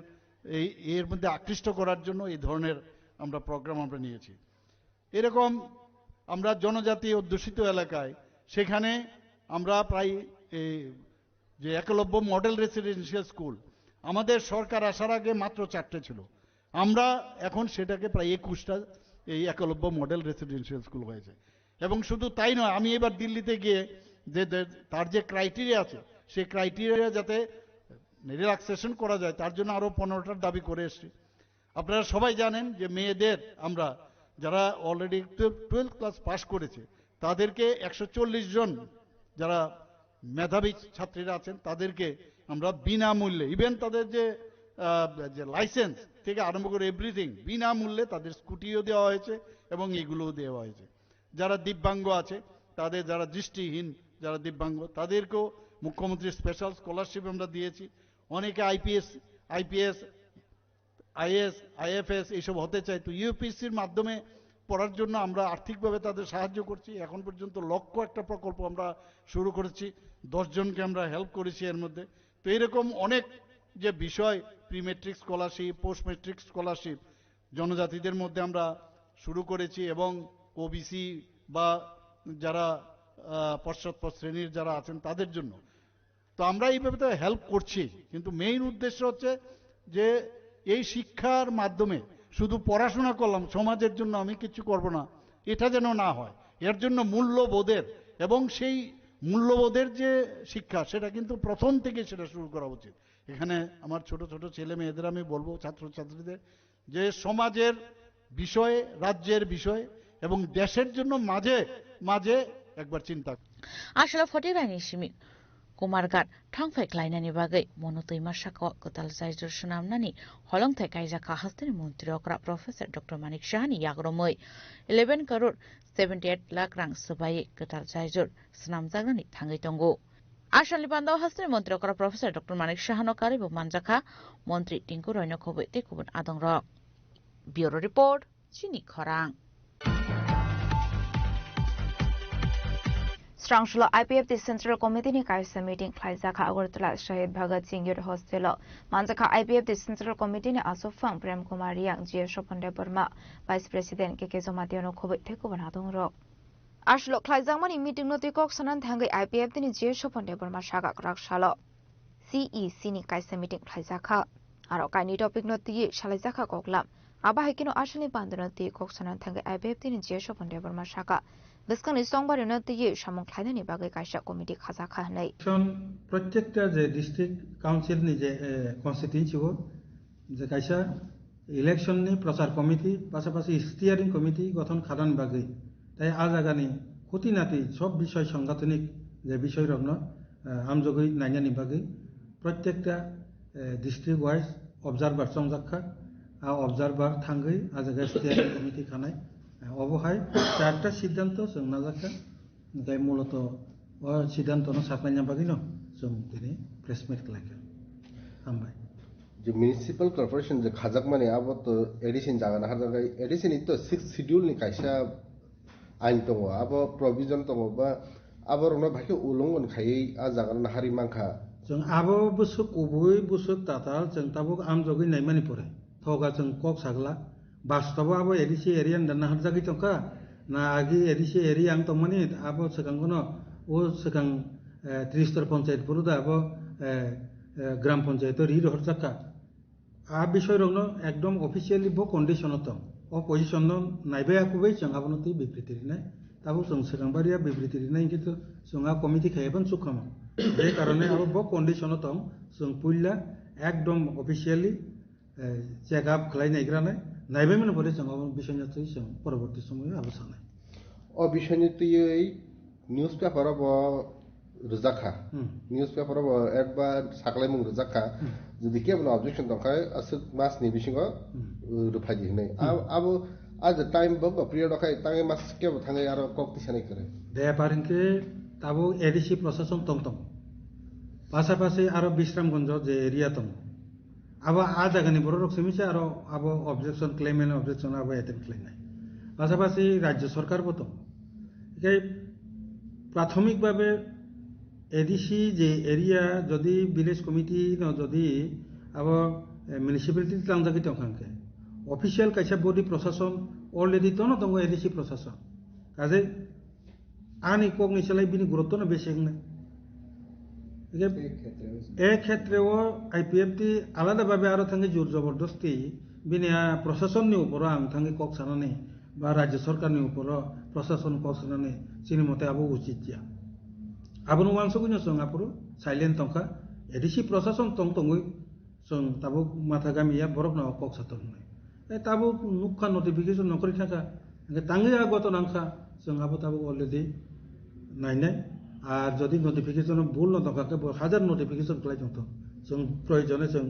এর মধ্যে আকৃষ্ট করার জন্য এই ধরনের আমরা প্রোগ্রাম আমরা নিয়েছি। এরকম আমরা জনজাতি অধ্যুষিত এলাকায় সেখানে আমরা প্রায় যে একলব্য মডেল রেসিডেন্সিয়াল স্কুল, আমাদের সরকার আসার আগে মাত্র 4টে ছিল, আমরা এখন সেটাকে প্রায় 21টা এই একলব্য মডেল রেসিডেন্সিয়াল স্কুল হয়েছে। এবং শুধু তাই নয়, আমি এবার দিল্লিতে গিয়ে যে তার যে ক্রাইটেরিয়া আছে সেই ক্রাইটেরিয়া যাতে রিল্যাক্সেশন করা যায় তার জন্য আরও 15টার দাবি করে এসছি। আপনারা সবাই জানেন যে মেয়েদের আমরা যারা অলরেডি 12th ক্লাস পাস করেছে তাদেরকে 140 জন যারা মেধাবী ছাত্রীরা আছেন তাদেরকে আমরা বিনামূল্যে, ইভেন তাদের যে লাইসেন্স থেকে আরম্ভ করে এভরিথিং বিনামূল্যে তাদের স্কুটিও দেওয়া হয়েছে এবং এগুলোও দেওয়া হয়েছে। যারা দিব্যাঙ্গ আছে তাদের, যারা দৃষ্টিহীন যারা দিব্যাঙ্গ, তাদেরকেও মুখ্যমন্ত্রী স্পেশাল স্কলারশিপ আমরা দিয়েছি। অনেকে আইপিএস, আইএস, আইএফএস এইসব হতে চায়, তো ইউপিএসসির মাধ্যমে পড়ার জন্য আমরা আর্থিকভাবে তাদের সাহায্য করছি। এখন পর্যন্ত লক্ষ্য একটা প্রকল্প আমরা শুরু করেছি, 10 জনকে আমরা হেল্প করেছি এর মধ্যে। তো এরকম অনেক যে বিষয়, pre matric scholarship, post matric scholarship জনজাতিদের মধ্যে আমরা শুরু করেছি, এবং ওবিসি বা যারা পশ্চাৎপদ শ্রেণীর যারা আছেন তাদের জন্য। তো আমরা এইভাবে তো হেল্প করছি, কিন্তু মেইন উদ্দেশ্য হচ্ছে যে এই শিক্ষার মাধ্যমে শুধু পড়াশোনা করলাম, সমাজের জন্য আমি কিছু করব না, এটা যেন না হয়। এর জন্য মূল্যবোধের, এবং সেই মূল্যবোধের যে শিক্ষা সেটা কিন্তু প্রথম থেকে সেটা শুরু করা উচিত। এখানে আমার ছোট ছোট ছেলে মেয়েদের আমি বলবো, ছাত্রছাত্রীদের, যে সমাজের বিষয়ে, রাজ্যের বিষয়ে এবং দেশের জন্য মাঝে মাঝে একবার চিন্তা। আসলে ফটিরানি সিমি कुमारघाट थांफाय क्लाइनानि बागै मनोतैमा साखा कताल जायजर सुनामनानि हलंथाय कायजाखा हास्तेनि मन्त्री अक्रा प्रोफेसर डॉक्टर मानिक शाहनि याग्रमै 11 करोड़ 78 लाख रां सबायै कताल जायजर सुनामजागनानि थाङै दंगो। आसामनि बान्दाव हास्तेनि मन्त्री अक्रा प्रोफेसर डॉक्टर मानिक शाहनो कारिबो मानजाखा मन्त्री टिंकु रयनो खबै तेकुबन आदंरक। ब्यूरो रिपोर्ट चिनि खरां। Strangshula IPF the Central Committee ni kaisa meeting Khlaizakha Agartala Shahid Bhagat Singh Youth Hostel Manjakha IPF the Central Committee ni Asofang Prem Kumar Yang G Shopande Burma Vice President Keke Zomationo Khobit Theko Banadong Rok Ashlo Khlaizangmani meeting no tikok sanan thangai IPF ni G Shopande Burma Shagak Rakshalo CEC ni kaisa meeting Khlaizakha Aro kaini topic no ti Shalaizakha Koklam Aba Hekino Ashani Bandano ti kok sanan thangai IPF ni G Shopande Burma Shaga बेस्कनि संबारनो तिये सामं ख्लायनायनि बागै कायसा committee खाजाखा होनाय प्रत्येकटा जे district काउन्सिलनि जे कन्स्टिट्युएन्सिआव जे कायसा इलेक्शननि प्रचार committee पाशापाशि स्टियारिं committee गठन खालामनो बागै ताई आ जागानि खुटिनाति सब বিষয় সাংগঠনিক যে বিষয় রগ্ন আমজগৈ নাইনানি বাগৈ প্রত্যেকটা ডিস্ট্রিক্ট ওয়াইজ অবজারভার সংজাখা आ অবজারভার থাঙ্গৈ आ जागा स्टियारिं कमिटि खानाय অবহায় চারটা সিদ্ধান্ত जों नाजाखा ओमफ्राय মূলত সিদ্ধান্তनो साफायना बागै न जों दिनै प्रेस मिट खालायखा हामबाय जो म्युनिसिपल कर्पोरेशन जो खाजाक माने अब तो एडिशन जागा ना हाजागा एडिशन तो 6 शेड्यूल नि कायसा आइन दङ अब प्रोविजन दङ बा अब रनो भाके उलंघन खायै आ जागा ना हारि मांखा जों अब बुसुक उबुय बुसुक ताताल जों ताबो आम जगै नायमानि परे थगा जों कक सागला बास्तव अब एडिसी एरिया ना हाजागै तंका ना आगि एडिसी एरिया आं तमनि अब सगांगनो ओ सगां 30 पंचायत पुरुदा अब ग्राम पंचायत रीड हरजाका आ বিষয় রংনো একদম অফিশিয়ালি ব কন্ডিশনত ও পজিশন নাইবে আকুबै जों आबनति बिबृति रिनाय ताबो जों सगांबारिया बिबृति रिनाय किन्तु जों आ कमिटि खायबन सुखाम बे कारणे अब ब कन्डिशনত जों पुइला एकदम अफिशियली चेकआप खालायनायग्राने नाइबे मन परे जों आबन बिषयनितै जों परवर्ती समय आबसानाय अ बिषयनितै निउज पेपर अब रजाखा निउज पेपर अब एडबा साकलायमुं रजाखा जुदि केबन ऑब्जेक्शन दंखाय असुक मासनि बिसिङाव रुफाजि होनाय अब आज टाइम बग पिरियड खाय तांगे मास केबो थाङै आरो कक्ति सानै करे दे पारिंके ताबो एडिसी प्रशासन तंतम पासापासि आरो विश्रामगंज जे एरिया तम अब आ जागानि बर रक्समिसे आरो अब ऑब्जेक्शन क्लेम एन्ड ऑब्जेक्शन अब एटेम्प खालायनाय पासापासि राज्य सरकार बतो के प्राथमिक भाबे एडिसी जे एरिया जदि विलेज कमिटी न जदि अब म्युनिसिपालिटी लांजागै तंखांके ऑफिशियल कायसा बॉडी प्रशासन अलरेडी तो न दङ एडिसी प्रशासन काजे आनि कग्निसलाय बिनि गुरुत्व न बेसेंने ए क्षेत्रेव आईपीएफटी आलादा भाबे आरो थांगे जोर जबरदस्ती बिनि प्रशासननि ऊपर आं थांगे कक सानानै बा राज्य सरकारनि ऊपर प्रशासन कक सानानै सिनि मते आबो उचित जिया आबनो वांसगुनो जों आपुरो साइलेंट तंखा एडिसी प्रशासन तंगै जों ताबो माथा गामिया बरक न कक सातन ए ताबो नुखा नोटिफिकेशन नकरि थाका तांगे आगत नांखा जों आबो ताबो अलरेडी नायनाय आर जदि नोटिफिकेशन भूल न दखाके हाजार नोटिफिकेशन खालाय जंत जों प्रयोजने जों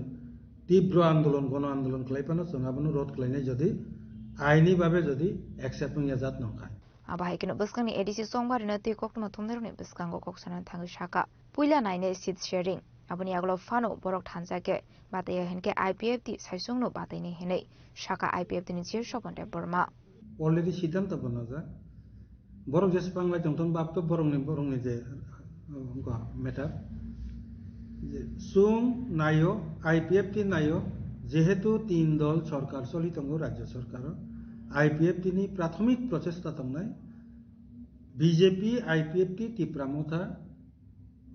तीव्र आंदोलन गण आंदोलन खालायपानो जों आबनो रोध खालायनाय जदि आइनि भाबे जदि एक्सेप्ट निया जात नंखा आबाहायकिनो बस्कांनि एडिसी संबारनो ति कक्तमा थुमनेरनि बस्कांगो कक्साना थांगो शाखा पुइला नायने सीट शेयरिं आबनि आगलो फानो बरक थानजाके बातय हेनके आईपीएफटी साइसंनो बातयनि हेनै शाखा आईपीएफटी नि चेयर सपन्टे बर्मा अलरेडी सिद्धांत बनाजा बरक जेसबांलाय जंतन बापतो बरंनि जे मेटार सुं नायो आईपीएफटी नायो जेहेतु 3 दल सरकार चलितंगो राज्य सरकार आईपीएफटी नि प्राथमिक प्रचेष्टा तंनाय बीजेपी आईपीएफटी तिप्रामथा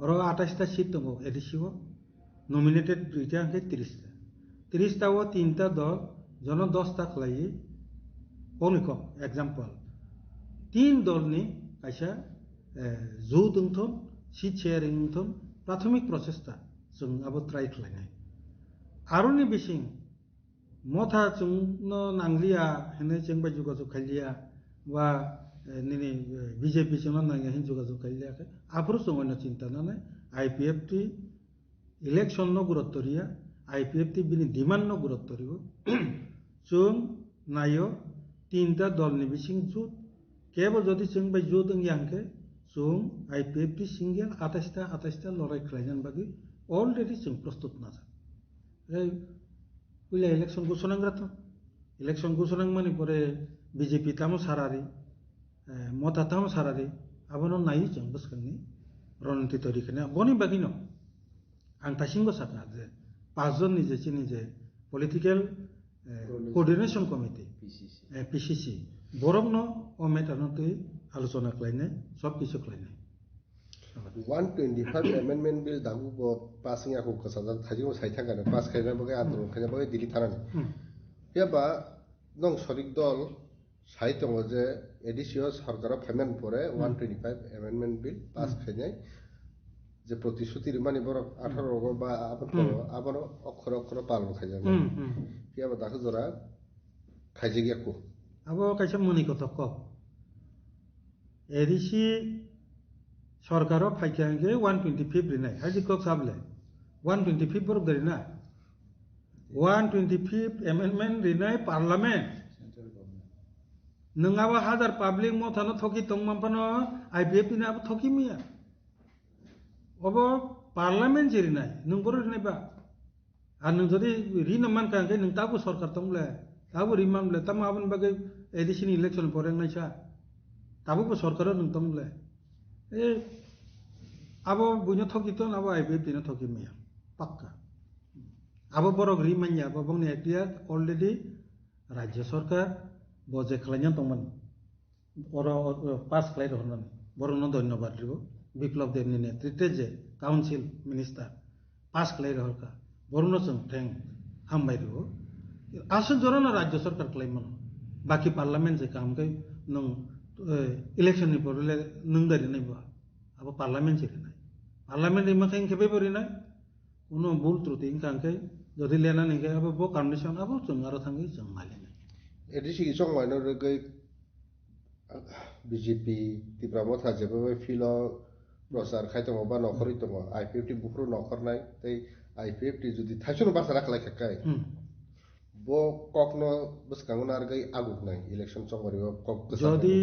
और 28टा सीट दङ एडिसीओ नमिनेटेड दुइटा अंके 30टा वो 3टा दल जन 10टा खलायै कनिक एग्जांपल 3 दलनि कायसा जो दंथन सीट शेयरिं दंथन प्राथमिक प्रचेष्टा जों आबो ट्राइ खालायनाय आरोनि बिसिं मथा जोंनो नांलिया हेने जों बाय जुगाजुग खालिया वा निनि बीजेपी जोंनो नांया हिन जुगाजुग खालियाखै आफोर जोंनो चिंता नानै आईपीएफटी इलेक्शन नो गुरुत्व रिया आईपीएफटी बिनि डिमांड नो गुरुत्व रियो जों नायो 3टा दलनि बिसिं जुत केवल जदि जों बाय जुत अंगियांके जों आईपीएफटी सिंगल 28टा लड़ाई खालायनान बागै अलरेडी जों प्रस्तुत नाजा पहले इलेक्शन घोषणा तो इलेक्शन घोषणा मानी परे बीजेपी तामो सारारी मता तामो सारारी आबनो नाई जों बसखांनि रणनीति तैयारी खालामनाय बनि बागिनो आं तासिंगो साका जे 5 जन नि जे चिनि जे पलिटिकल कोअर्डिनेशन कमिटि पीसीसी बरकनो ओ मेटारनोतै आलोचना खालायनाय सब किछु खालायनाय 125 amendment bill dagu bo passing aku kasadan thajigo saithanga na pass khaina bagai andolon khaina bagai dili thanan ya ba nong sorik dol সাহিত্য যে এডিসিও সরকার ফাইমেন্ট পরে 125 অ্যামেন্ডমেন্ট বিল পাস খাইনাই যে প্রতিশ্রুতির মানে বড় 18 বা আবার অক্ষর অক্ষর পালন খাইজান কি আবার দাখো জরা খাইজে গিয়াকো আবো কাইছে মনি কত ক এডিসি সরকার ফাইকাঙ্গে 125 রিনাই হাজি কক সাবলে 125 বড় গরি না 125 অ্যামেন্ডমেন্ট রিনাই পার্লামেন্ট नङाबा हाजार पाब्लिक मथानो थकी तंगमानपानो आईपीएफ ना थकी मिया अब पार्लामेंट जिरिनाय नों बर रिनायबा आर नों जदि रिनामान कांगे नों ताबो सरकार तंगले ताबो रिमानले ताम आबन बागे एडिशन इलेक्शन परेंनायसा ताबो सरकार नों तंगले ए आबो बुनो थकी तो आबो आईपीएफ दिनो थकी मिया पक्का आबो बरक रिमान्या आबो बंगने एक्टिया अलरेडी राज्य सरकार बजे खालायना दंमोन पास खालाय हरनानै बरनो धन्यबाद रिबो बिप्लब देवनि नेतृत्वे जे काउन्सिल मिनिस्टार पास खालाय हरका बरनो जों थेंक हामबाय रिबो आसु जरना राज्य सरकार खालायमोन बाकी पार्लामेंट जे कामकै नों इलेक्शन नि परले नों दारि नायबा अब पार्लामेंट जिरिनाय पार्लामेंट इमाखाय खेबे बरिनाय उनो भुल त्रुटि कांकै जदि लेना निगे अब बो कन्डिशन अब जों आरो थांगै जों मालिनाय एडिसी की सॉन्ग माइनर गई बीजेपी तिब्रामो था जब वे फिलो प्रसार खाइतो मबा नखरी तो आईपीएफ टी बुखरो नखर नाय तै आईपीएफ टी जुदी थाइसुनो बासा राखलाय खाय बो ककनो बस कांगनार गई आगुक नाय इलेक्शन सॉन्ग मरियो कक जदि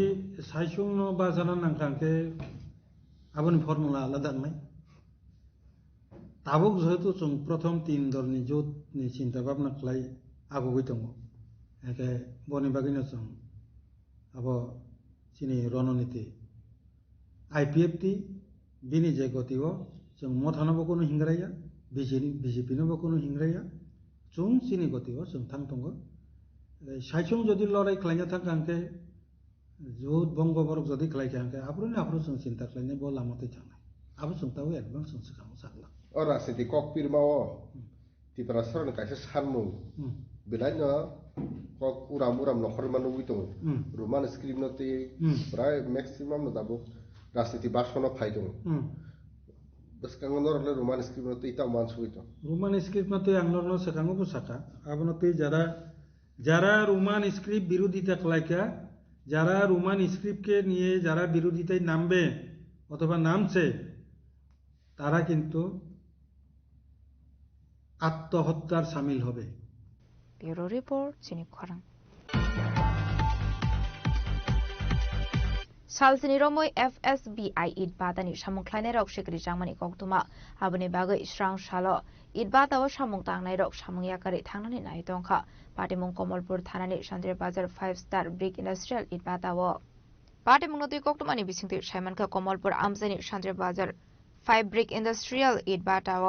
साइसुनो बाजाना नांखांके आबनि फर्मुला आलादा नाय ताबुक जेहेतु जों प्रथम 3 दलनि जोतनि चिन्ता भाबना खालाय आगुगै दङ एके बनि बागिनो जों अब चिनि रणनीति आईपीएफटी बिनि जे गतिओ जों मथानबो कोनो हिंग्राया बीजेपी नबो कोनो हिंग्राया जों चिनि गतिओ जों थां दङ साइसुं जदि लड़ाई खालायना थांखांके जोत बंग बरक जदि खालायखांके आब्रुनि आब्रु जों चिन्ता खालायनाय बो लामाते थांनाय आबो जों ताव एडभान्स जों सिगाङाव सागला और राजनीति ककपिरमाओ तिपरा सरन कायसे सानमु बिलाइनो कक उराम नखर मानो बुइतो रोमान स्क्रिप्ट नते प्राय मैक्सिमम न दाबो राजनीति बासनो फाइदो बस कांगो नरले रोमान स्क्रिप्ट नते इता मान सुइतो रोमान स्क्रिप्ट नते आंगलनो सकांगो बुसाका आबनते যারা রোমান স্ক্রিপ্ট বিরোধিতা খালাইকা যারা রোমান স্ক্রিপ্টকে নিয়ে যারা বিরোধিতায় নামবে অথবা নামছে তারা কিন্তু আত্মহত্যার শামিল হবে ব্যুরো রিপোর্ট চিনিপ খরাং सालसिनी रमय FSBI इटबादानि सामुंख्लायनाय रक सिक्रि जांमानि कक्तुमा आबनि बागै स्रां सालो इटबादाव सामुं तांनाय रक सामुंयाकारि थांनानै नायदंखा पाटिमुं कमलपुर थानानि सान्द्रि बाजार 5 स्टार ब्रिक इन्डास्ट्रियल इटबादाव पाटिमुं नति कक्तुमानि बिसिंति साइमानखा कमलपुर आमजानि सान्द्रि बाजार 5 ब्रिक इन्डास्ट्रियल इटबादाव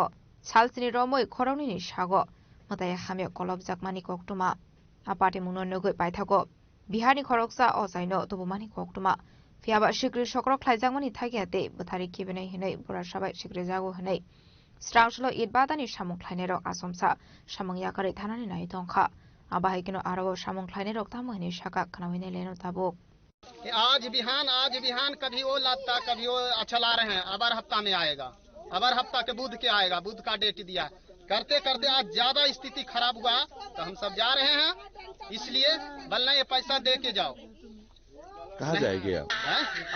सालसिनी रमय खरावनि सागो मताय हामे कलब जाकमानि कक्तुमा पाटिमुं नगै बायथागो बिहारनि खरकसा अजायनो तुबुमानि कक्तुमा फियाबा सिक्रि सक्र ख्लायजांमानि थागियाते बोथारि खिबेनाय हनै बरासाबाय सिक्रि जागो हनै स्ट्रांसलो इटबादानि सामुं ख्लायनाय रक आसमसा सामुं याकारि थानानै नाय दंखा आबाहायकिनो आरो सामुं ख्लायनाय रक तामहनि साका खनावैने लेनो ताबो आज बिहान कभी वो लाता कभी वो चला रहे हैं अबर हफ्ता में आएगा अबर हफ्ता के बुध के आएगा बुध का डेट दिया करते करते आज ज्यादा स्थिति खराब हुआ तो हम सब जा रहे हैं इसलिए बल्ला ये पैसा दे के जाओ कहाँ जाएंगे आप?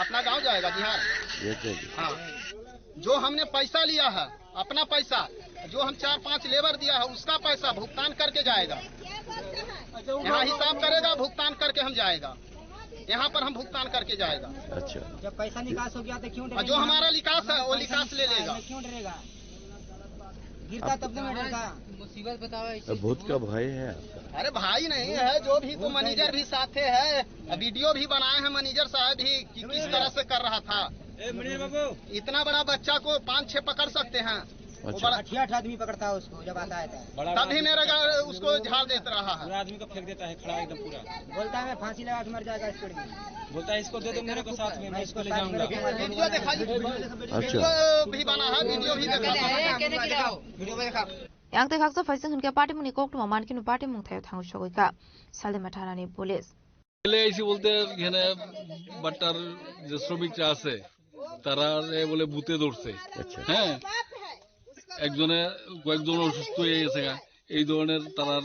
अपना गांव जाएगा बिहार। हाँ, जो हमने पैसा लिया है अपना पैसा जो हम 4-5 लेबर दिया है उसका पैसा भुगतान करके जाएगा यहाँ हिसाब करेगा भुगतान करके हम जाएगा यहाँ पर हम भुगतान करके जाएगा। अच्छा, जब पैसा निकास हो गया तो क्यों जो हमारा निकास है वो निकास ले लेगा। क्यों डरेगा? गिरता तब तो डरेगा। मुसीबत बताओ। भूत का भय है आपका? अरे भाई नहीं है जो भी तो मैनेजर भी साथे है वीडियो भी बनाए हैं मैनेजर साहब भी कि किस तरह से कर रहा था। इतना बड़ा बच्चा को 5-6 पकड़ सकते हैं। अच्छा। 8 आदमी पकड़ता है उसको जब आता है तभी मेरा उसको झाड़ देता रहा है। आदमी को फेंक देता है खड़ा एकदम पूरा। बोलता है मैं फांसी लगा के मर जाएगा स्पीड में। बोलता है इसको दे दो मेरे को साथ में मैं इसको ले जाऊंगा। वीडियो दिखाइए। अच्छा, भी बना है वीडियो भी दिखाओ। वीडियो में दिखाओ। yang te khaksa faising hun ke party muni kok tu man kinu party mung thayo thangu shogoika salde mathana ni police LIC বলতে এখানে বাট্টার যে শ্রমিকরা আছে তারা বলে বুথে ধরছে, হ্যাঁ, কয়েকজন অসুস্থ হয়ে গেছে, এই ধরনের তারার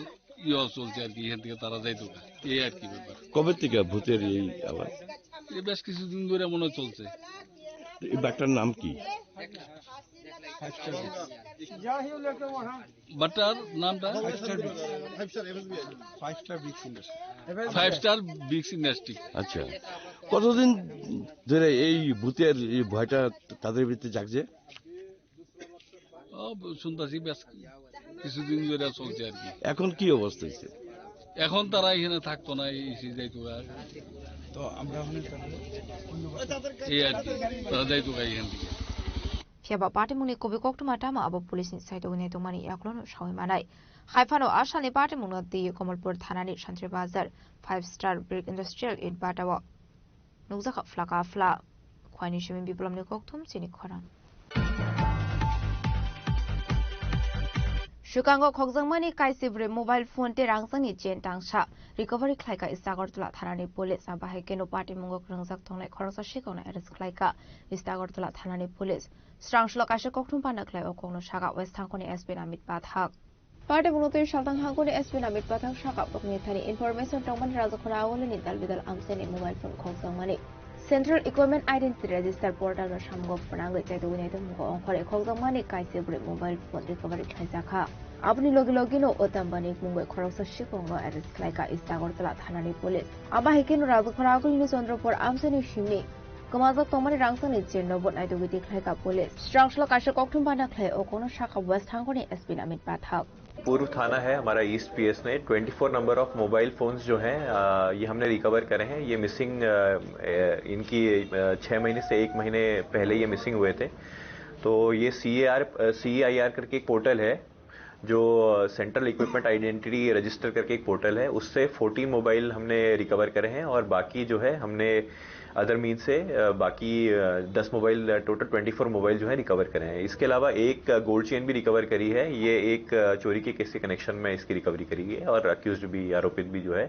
চলছে আর কি, এখান থেকে তারা যাইতো এই আর কি ব্যাপার। কবে থেকে ভূতের এই আওয়াজ? বেশ কিছুদিন ধরে মনে হয় চলছে। এই বাট্টার নাম কি? বাট্টার নামটা 5 স্টার বিগস ইন্ডাস্ট্রি। আচ্ছা, কতদিন ধরে এই ভূতের এই ভয়টা তাদের ভিতরে জাগছে? শুনতেছি বেশ কিছুদিন ধরে চলছে আর কি। এখন কি অবস্থা হয়েছে? এখন তারা এখানে থাকতো না, এই যাইতো, তো আমরা এই আর কি তারা যাইতো এখান থেকে। Fiaba party muni kobi koktu mata ma abo police ni side ogine to mani yaklono shawi manai. Haifano ashani party muna di Komalpur thanani Shantri Bazar 5-star brick industrial in Batawa. Nugzaka flaka fla. Kwani shimin biplom ni koktum sini khorang. Shukango khokjangmani kaisibre mobile phone te rangsangni chen tangsha recovery khlaika Istagartula thanani police abahekeno party mungok rangjak thongnai khoroksa shikona arrest khlaika Istagartula thanani police strangshlo kaise kokthum panaklai okongno saga west thangkoni SP Namit Pathak party mungote shaltang hangkoni SP Namit Pathak saga okni thani information tongman rajakhona awoleni dalbidal amseni mobile phone khokjangmani Central Equipment Identity Register portal no samgo prangai chaitogini to mugo onkhore khokjangmani kaisibre mobile phone recovery khaisakha Abni logi no otambani mungoi khoroksa shikongo arrest khlaika Istagartula thanani police abahekeno rajakhona awoleni Chandrapur amseni shimni Kamaza Tomani Rangsani Chino Bot Naidogiti Khlaika Police. Strangshlo Kasha Koktum Panakle Okono Shaka West Hangoni SP Namit Pathak. पूर्व थाना है हमारा east PS ने 24 number of mobile phones जो हैं ये हमने recover करे हैं। ये मिसिंग इनकी 6 महीने से 1 महीने पहले ये मिसिंग हुए थे। तो ये CEIR करके एक पोर्टल है जो सेंट्रल इक्विपमेंट आइडेंटिटी रजिस्टर करके एक पोर्टल है, उससे 14 मोबाइल हमने रिकवर करे हैं और बाकी जो है हमने अदर मीन से बाकी 10 मोबाइल टोटल 24 मोबाइल जो है रिकवर करे हैं। इसके अलावा एक गोल्ड चेन भी रिकवर करी है। ये एक चोरी के केस के कनेक्शन में इसकी रिकवरी करी है और अक्यूज्ड भी आरोपित भी जो है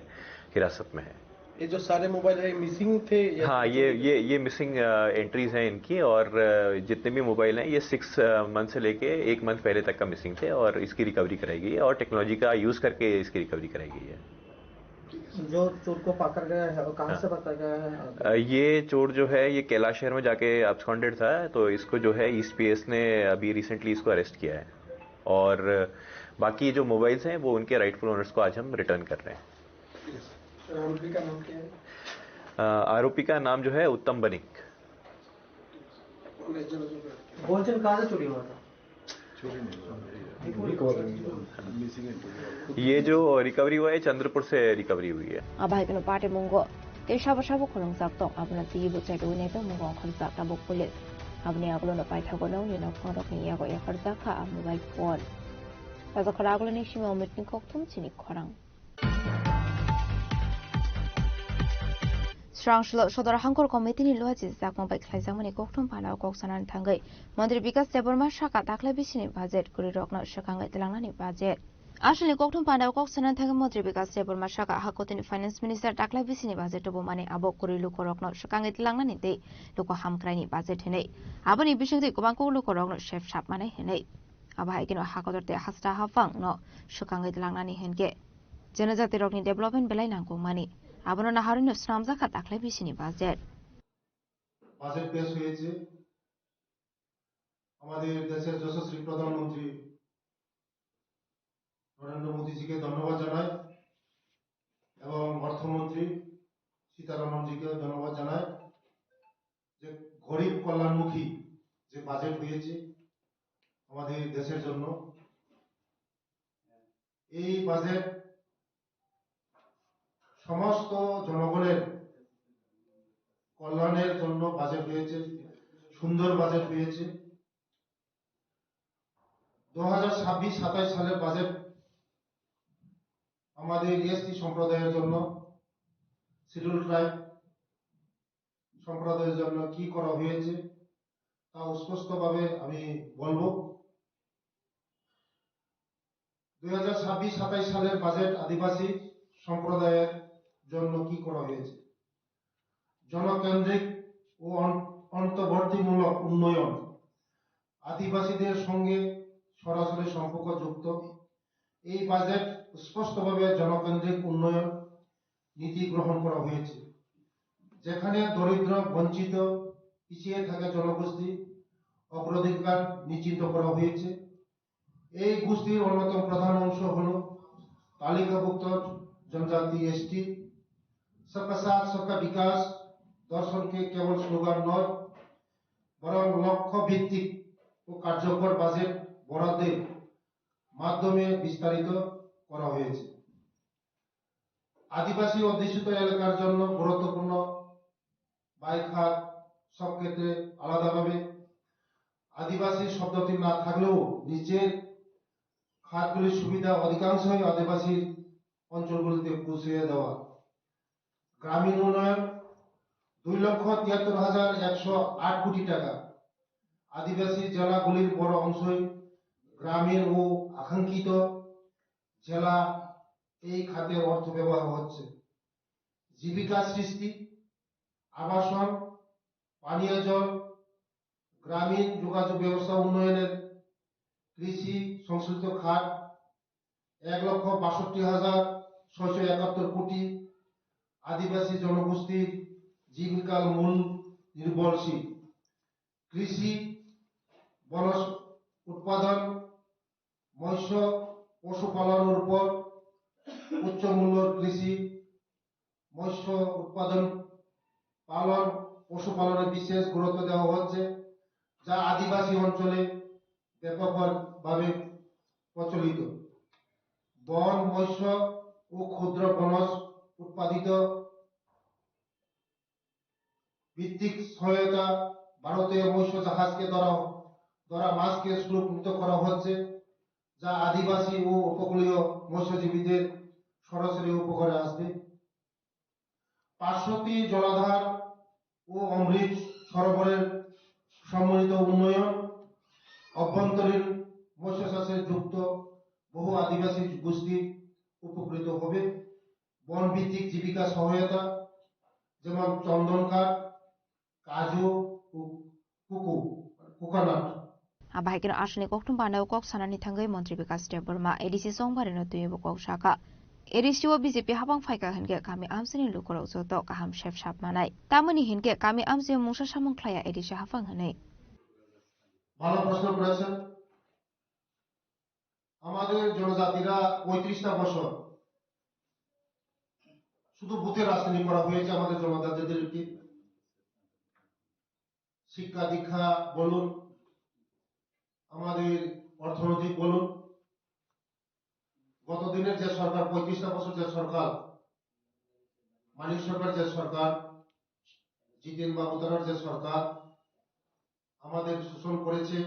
हिरासत में है। ये जो सारे मोबाइल है मिसिंग थे? हाँ, ये मिसिंग एंट्रीज हैं इनकी और जितने भी मोबाइल हैं ये 6 मंथ से लेके 1 मंथ पहले तक का मिसिंग थे और इसकी रिकवरी कराई गई है और टेक्नोलॉजी का यूज करके इसकी रिकवरी कराई गई है। जो चोर को पकड़ गया है वो कहाँ से पकड़ा गया है? ये चोर जो है ये कैलाश शहर में जाके अब्सकॉन्डेड था, तो इसको जो है ईस्ट पीएस ने अभी रिसेंटली इसको अरेस्ट किया है और बाकी जो मोबाइल्स हैं वो उनके राइटफुल ओनर्स को आज हम रिटर्न कर रहे हैं। आरोपी का नाम क्या है? आरोपी का नाम जो है उत्तम बनिक। गोल्ड कहाँ से चोरी हुआ था? ये जो रिकवरी हुआ है चंद्रपुर से रिकवरी हुई है। Abahekeno party mungo te shabo khorong sakto abna tibu chaitogini to mungo khorsa tabok police abni aglono paithagono ni no khorok ni yago yakarza kha mobile phone rajakhona agoloni shima omitni koktum chini khorang Strangshlo Shodor Hangkor Committee ni loji zakmong bai khlaijamani kokthum pala koksanan thangai Mandri Bikas Deborma Shaka dakla bisini budget kuri rokno shakangai telangnani budget Ashli kokthum pala koksanan thangai Mandri Bikas Deborma Shaka hakotini Finance Minister dakla bisini budget to bomani abok kuri luko rokno shakangai telangnani te luko hamkraini budget henei abani bisingti kobangko luko rokno chef shap manai henei abahekino hakotorte hasta hafang no shakangai telangnani henke Janajati rokni development belai nangko mani আবনো নাহারিনো শ্রামজা খা তাকলে বিশিনি budget পেশ হয়েছে আমাদের দেশের যশস্বী প্রধানমন্ত্রী নরেন্দ্র মোদীজিকে ধন্যবাদ জানাই এবং অর্থমন্ত্রী সীতারামনজিকে ধন্যবাদ জানাই যে গরিব কল্যাণমুখী যে বাজেট হয়েছে আমাদের দেশের জন্য এই বাজেট সমস্ত জনগণের কল্যাণের জন্য বাজেট হয়েছে সুন্দর বাজেট হয়েছে 2026-27 সালের বাজেট আমাদের এসটি সম্প্রদায়ের জন্য শিডিউল ট্রাইব সম্প্রদায়ের জন্য কি করা হয়েছে তা স্পষ্টভাবে আমি বলবো 2026-27 সালের বাজেট আদিবাসী সম্প্রদায়ের জন্য কি করা হয়েছে। জনকেন্দ্রিক ও অন্তর্বর্তীমূলক উন্নয়ন, আদিবাসীদের সঙ্গে সরাসরি সম্পর্ক যুক্ত। এই বাজেট স্পষ্টভাবে জনকেন্দ্রিক উন্নয়ন নীতি গ্রহণ করা হয়েছে, যেখানে দরিদ্র, বঞ্চিত, পিছিয়ে থাকা জনগোষ্ঠী অগ্রাধিকার নিশ্চিত করা হয়েছে। এই গোষ্ঠীর অন্যতম প্রধান অংশ হল তালিকাভুক্ত জনজাতি এসটি। সবকা সাথ সবকা বিকাশ দর্শনকে কেবল স্লোগান নয়, বরং লক্ষ্য ভিত্তিক ও কার্যকর বাজেট বরাদ্দের মাধ্যমে বিস্তারিত করা হয়েছে। আদিবাসী অধ্যুষিত এলাকার জন্য গুরুত্বপূর্ণ ব্যয় খাত সব ক্ষেত্রে আলাদাভাবে। আদিবাসী শব্দটি না থাকলেও নিচের খাতগুলির সুবিধা অধিকাংশই আদিবাসী অঞ্চলগুলিতে পৌঁছে দেওয়া। গ্রামীণ উন্নয়ন 2,73,108 কোটি টাকা। আদিবাসী জেলাগুলির বড় অংশই গ্রামীণ ও আকাঙ্ক্ষিত জেলা, এই খাতের অর্থ ব্যবহার হচ্ছে। জীবিকা সৃষ্টি, আবাসন, পানীয় জল, গ্রামীণ যোগাযোগ ব্যবস্থা উন্নয়নের কৃষি সংশ্লিষ্ট খাত 1,62,671 কোটি। আদিবাসী জনগোষ্ঠীর জীবিকার মূল নির্ভরশীল কৃষি, বনজ উৎপাদন, মৎস্য পশুপালনের উপর উচ্চ মূল্যের কৃষি, মৎস্য উৎপাদন, পালন, পশুপালনে বিশেষ গুরুত্ব দেওয়া হচ্ছে, যা আদিবাসী অঞ্চলে ব্যাপকভাবে প্রচলিত। বন, মৎস্য ও ক্ষুদ্র বনজ উৎপাদিত ভিত্তিক সহায়তা, ভারতীয় মৎস্য জাহাজকে ধরা মাছকে সুরক্ষিত করা হচ্ছে, যা আদিবাসী ও উপকূলীয় মৎস্যজীবীদের সরাসরি উপকারে আসবে। পার্শ্ববর্তী জলাধার ও অমৃত সরোবরের সম্মিলিত উন্নয়ন, অভ্যন্তরীণ মৎস্য চাষে যুক্ত বহু আদিবাসী গোষ্ঠী উপকৃত হবে। বন ভিত্তিক জীবিকা সহায়তা, যেমন চন্দন কাঠ, কাজু ও coconut. Bahagin asli kok tumpana kok sanani thangai Mantri Bikas Department edisi songbar no tuye kok saka. Edisi wo BJP habang faika henke kami amsini lukoro joto kaham chef shap manai. Tamani henke kami amsi mungsa samung khlaya edisi hafang hanai. ভালো প্রশ্ন করেছেন। আমাদের জনজাতিরা 35টা বছর শুধু বুথে রাজনীতি করা হয়েছে। আমাদের জনজাতিদেরকে শিক্ষা দীক্ষা বলুন, আমাদের অর্থনৈতিক বলুন, গত দিনের যে সরকার 35টা বছর যে সরকার, মানিক সরকার যে সরকার, জিতেন বাবু তারার যে সরকার আমাদের শোষণ করেছে,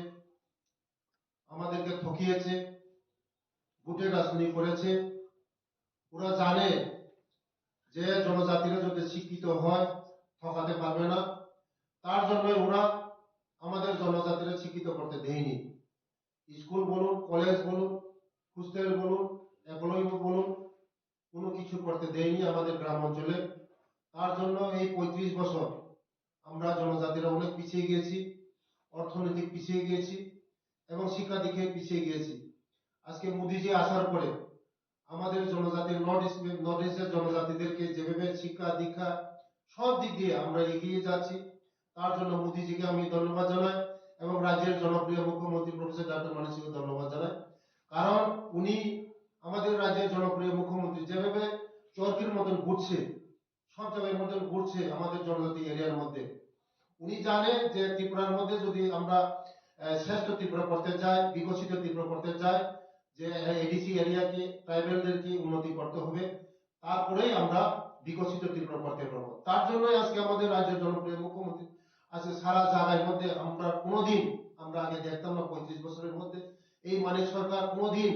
আমাদেরকে ঠকিয়েছে, বুটে রাজনীতি করেছে। ওরা জানে যে জনজাতিরা যদি শিক্ষিত হয় ঠকাতে পারবে না, তার জন্য ওরা আমাদের জনজাতিরা শিক্ষিত করতে দেয়নি। স্কুল বলুন, কলেজ বলুন, হোস্টেল বলুন, একলব্য বলুন, কোনো কিছু করতে দেয়নি আমাদের গ্রাম অঞ্চলে। তার জন্য এই 35 বছর আমরা জনজাতিরা অনেক পিছিয়ে গিয়েছি, অর্থনৈতিক পিছিয়ে গিয়েছি এবং শিক্ষা দিকে পিছিয়ে গিয়েছি। আজকে মোদিজি আসার পরে আমাদের জনজাতির নর্থ ইস্টের জনজাতিদেরকে যেভাবে শিক্ষা দীক্ষা সব দিক দিয়ে আমরা এগিয়ে যাচ্ছি, তার জন্য মোদিজিকে আমি ধন্যবাদ জানাই এবং রাজ্যের জনপ্রিয় মুখ্যমন্ত্রী প্রফেসর ডক্টর মানিক সাহাকে ধন্যবাদ জানাই। কারণ উনি আমাদের রাজ্যের জনপ্রিয় মুখ্যমন্ত্রী যেভাবে চরকির মতন ঘুরছে, সব জায়গার মতন ঘুরছে আমাদের জনজাতি এরিয়ার মধ্যে। উনি জানে যে ত্রিপুরার মধ্যে যদি আমরা শ্রেষ্ঠ ত্রিপুরা করতে চাই, বিকশিত ত্রিপুরা করতে চাই, যে এডিসি এরিয়াকে ট্রাইবেলদেরকে উন্নতি করতে হবে, তারপরেই আমরা বিকশিত ত্রিপুরা করতে পারবো। তার জন্য আজকে আমাদের রাজ্যের জনপ্রিয় মুখ্যমন্ত্রী আজকে সারা জায়গার মধ্যে আমরা কোনোদিন আমরা আগে দেখতাম না 35 বছরের মধ্যে এই মানিক সরকার কোনোদিন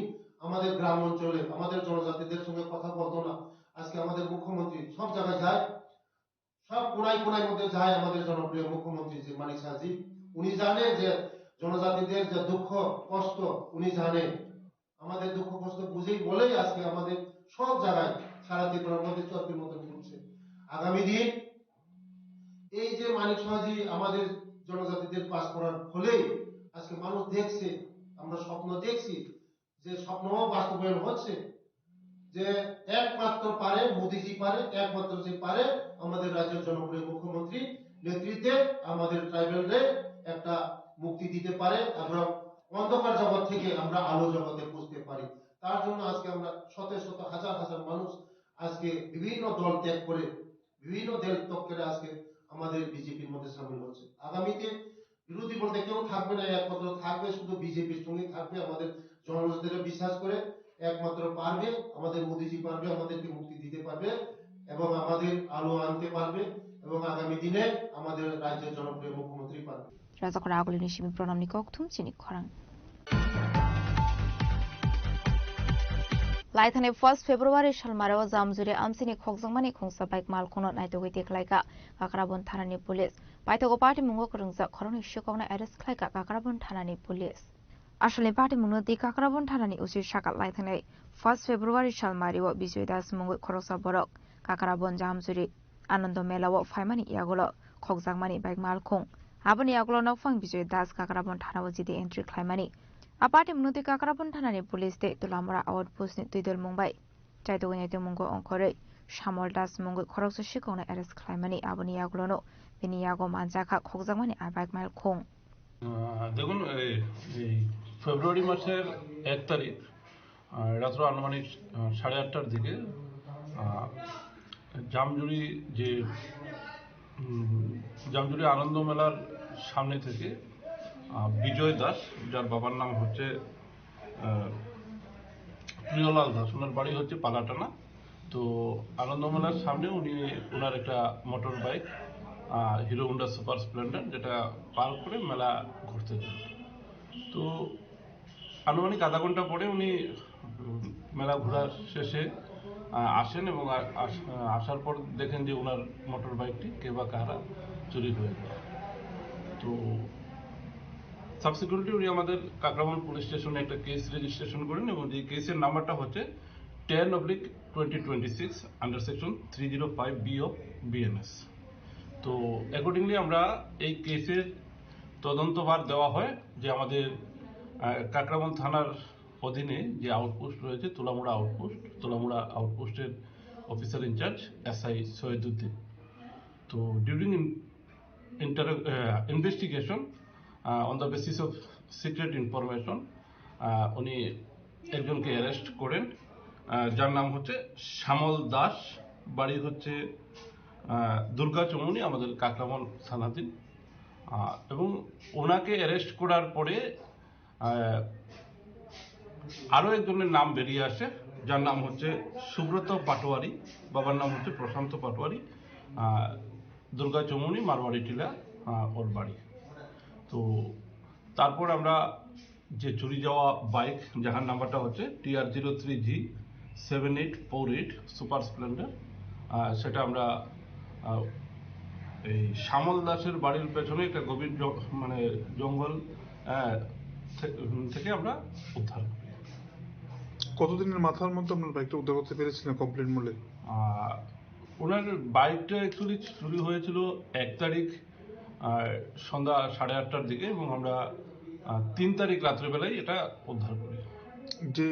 আমাদের গ্রাম অঞ্চলে আমাদের জনজাতিদের সঙ্গে কথা বলতো না। আজকে আমাদের মুখ্যমন্ত্রী সব জায়গায় যায়, সব কোনায় কোনায় মধ্যে যায় আমাদের জনপ্রিয় মুখ্যমন্ত্রী যে মানিক সাহাজি। উনি জানে যে জনজাতিদের যে দুঃখ কষ্ট, উনি জানে আমাদের দুঃখ কষ্ট বুঝেই বলেই আজকে আমাদের সব জায়গায় সারা ত্রিপুরার মধ্যে চরকির মতন ঘুরছে। আগামী দিন এই যে মানিক সাহাজি আমাদের জনজাতিদের পাস করার ফলে আজকে মানুষ দেখছে, আমরা স্বপ্ন দেখছি, যে স্বপ্ন বাস্তবায়ন হচ্ছে, যে একমাত্র পারে মোদিজি পারে, একমাত্র যে পারে আমাদের রাজ্যের জনপ্রিয় মুখ্যমন্ত্রী নেতৃত্বে আমাদের ট্রাইবেলরে একটা মুক্তি দিতে পারে এবং অন্ধকার জগৎ থেকে আমরা আলো জগতে পৌঁছতে পারি। তার জন্য আজকে আমরা শত শত হাজার হাজার মানুষ আজকে বিভিন্ন দল ত্যাগ করে, বিভিন্ন দল ত্যাগ করে আজকে আমাদের বিজেপির মধ্যে সামিল হচ্ছে। আগামীতে বিরোধী বলতে কেউ থাকবে না, একমাত্র থাকবে শুধু বিজেপির সঙ্গে থাকবে। আমাদের জনজাতিরা বিশ্বাস করে একমাত্র পারবে, আমাদের মোদিজি পারবে, আমাদেরকে মুক্তি দিতে পারবে এবং আমাদের আলো আনতে পারবে এবং আগামী দিনে আমাদের রাজ্যের জনপ্রিয় মুখ্যমন্ত্রী পারবে। রাজাকরা আগলিনি সিমি প্রণামনি ককথুম চিনি খরাং লাইথানে 1 ফেব্রুয়ারি সালমারাव জামজুরি আমসিনি খকজংমানি খংसा बाइक मालखौनो नायथगै देखलायका काकराबन थानानि पुलिस बायथगो पार्टी मुंगो करंजा खरंनि शिकंना एरेस्ट खालायका काकराबन थानानि पुलिस আসলে পার্টি মুনতি কাকরাবন থানানি উচিত সাকাল লাইথানে 1 ফেব্রুয়ারি সালমারিও বিজয় দাস মুঙ্গৈ খরসা বরক কাকরাবন জামজুরি আনন্দ মেলাও ফাইমানি ইয়াগুলো খকজাংমানি বাইক মালখং আবনি ইয়াগুলো নফাং বিজয় দাস কাকরাবন থানাও জিদে এন্ট্রি খাইমানি আপাটি মুনতি কাকরাবন থানানি পুলিশ তে তুলামরা আউট পোস্টনি দুইদল মুম্বাই চাইতগনিতে মুঙ্গো অঙ্করে শামল দাস মুঙ্গৈ খরসা শিকংনা এরেস্ট খাইমানি আবনি ইয়াগুলো বেনি ইয়াগো মানজাখা খকজাংমানি আর বাইক মালখং দেখুন এই ফেব্রুয়ারি মাসের 1 তারিখ রাত্র আনুমানিক 8:30টার দিকে জামজুরি আনন্দ মেলার সামনে থেকে বিজয় দাস, যার বাবার নাম হচ্ছে প্রিয়লাল দাস, ওনার বাড়ি হচ্ছে পালাটানা। তো আনন্দ মেলার সামনে উনি ওনার একটা motor bike hero Honda super Splendor যেটা পার্ক করে মেলা ঘুরতে যান। তো আনুমানিক আধা ঘন্টা পরে উনি মেলা ঘোরার শেষে আসেন এবং আসার পর দেখেন যে ওনার মোটর বাইকটি কে বা কারা চুরি হয়ে যায়। তো সাবসিকুয়েন্টলি উনি আমাদের কাকরাবন পুলিশ স্টেশনে একটা কেস রেজিস্ট্রেশন করেন এবং এই কেসের নাম্বারটা হচ্ছে 10/2026 under section 305B of BNS। তো অ্যাকর্ডিংলি আমরা এই কেসের তদন্তভার দেওয়া হয় যে আমাদের কাকরাবন থানার অধীনে যে আউটপোস্ট রয়েছে Tulamura আউটপোস্টের officer in charge SI Syeduddin. তো during investigation on the basis of secret information উনি একজনকে অ্যারেস্ট করেন, যার নাম হচ্ছে শ্যামল দাস, বাড়ি হচ্ছে দুর্গা চৌমুনি, আমাদের কাকরাবন থানাধীন। এবং ওনাকে অ্যারেস্ট করার পরে আরও একজনের নাম বেরিয়ে আসে, যার নাম হচ্ছে সুব্রত পাটোয়ারি, বাবার নাম হচ্ছে প্রশান্ত পাটোয়ারি, দুর্গা চৌমুনি মারওয়াড়ি টিলা ওর বাড়ি। তো তারপর আমরা যে চুরি যাওয়া বাইক, যাহার নাম্বারটা হচ্ছে TR03G7848 সুপার স্প্লেন্ডার, সেটা আমরা এই শ্যামল দাসের বাড়ির পেছনে একটা গভীর জঙ্গল থেকে আমরা উদ্ধার করি। কতদিনের মাথার মধ্যে আপনার বাইকটা উদ্ধার করতে পেরেছিলেন কমপ্লিট মূল্যে? ওনার বাইকটা অ্যাকচুয়ালি চুরি হয়েছিল 1 তারিখ সন্ধ্যা 8:30টার দিকে এবং আমরা 3 তারিখ রাত্রেবেলায় এটা উদ্ধার করি। যে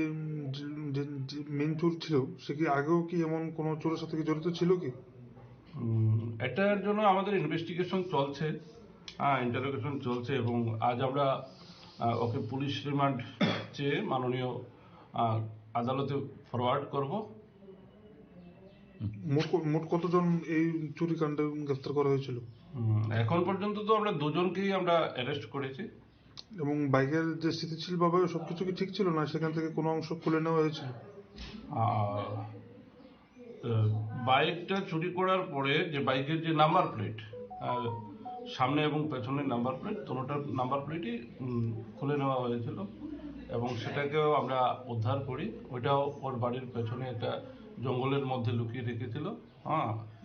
মেন চোর ছিল সে কি আগেও কি এমন কোনো চোরের সাথে জড়িত ছিল কি? এটার জন্য আমাদের ইনভেস্টিগেশন চলছে, ইন্টারোগেশন চলছে এবং আজ আমরা ওকে পুলিশ রিমান্ড চেয়ে মাননীয় আদালতে ফরওয়ার্ড করব। মোট কতজন এই চুরি কাণ্ডে গ্রেফতার করা হয়েছিল? এখন পর্যন্ত তো আমরা 2জনকেই আমরা অ্যারেস্ট করেছি। এবং বাইকের যে স্থিতিশীল ভাবে সবকিছু কি ঠিক ছিল, না সেখান থেকে কোনো অংশ খুলে নেওয়া হয়েছিল? বাইকটা চুরি করার পরে যে বাইকের যে নাম্বার প্লেট, সামনে এবং পেছনের নাম্বার প্লেট, দুটোটার নাম্বার প্লেটই খুলে নেওয়া হয়েছিল এবং সেটাকেও আমরা উদ্ধার করি। ওইটাও ওর বাড়ির পেছনে একটা জঙ্গলের মধ্যে লুকিয়ে রেখেছিল।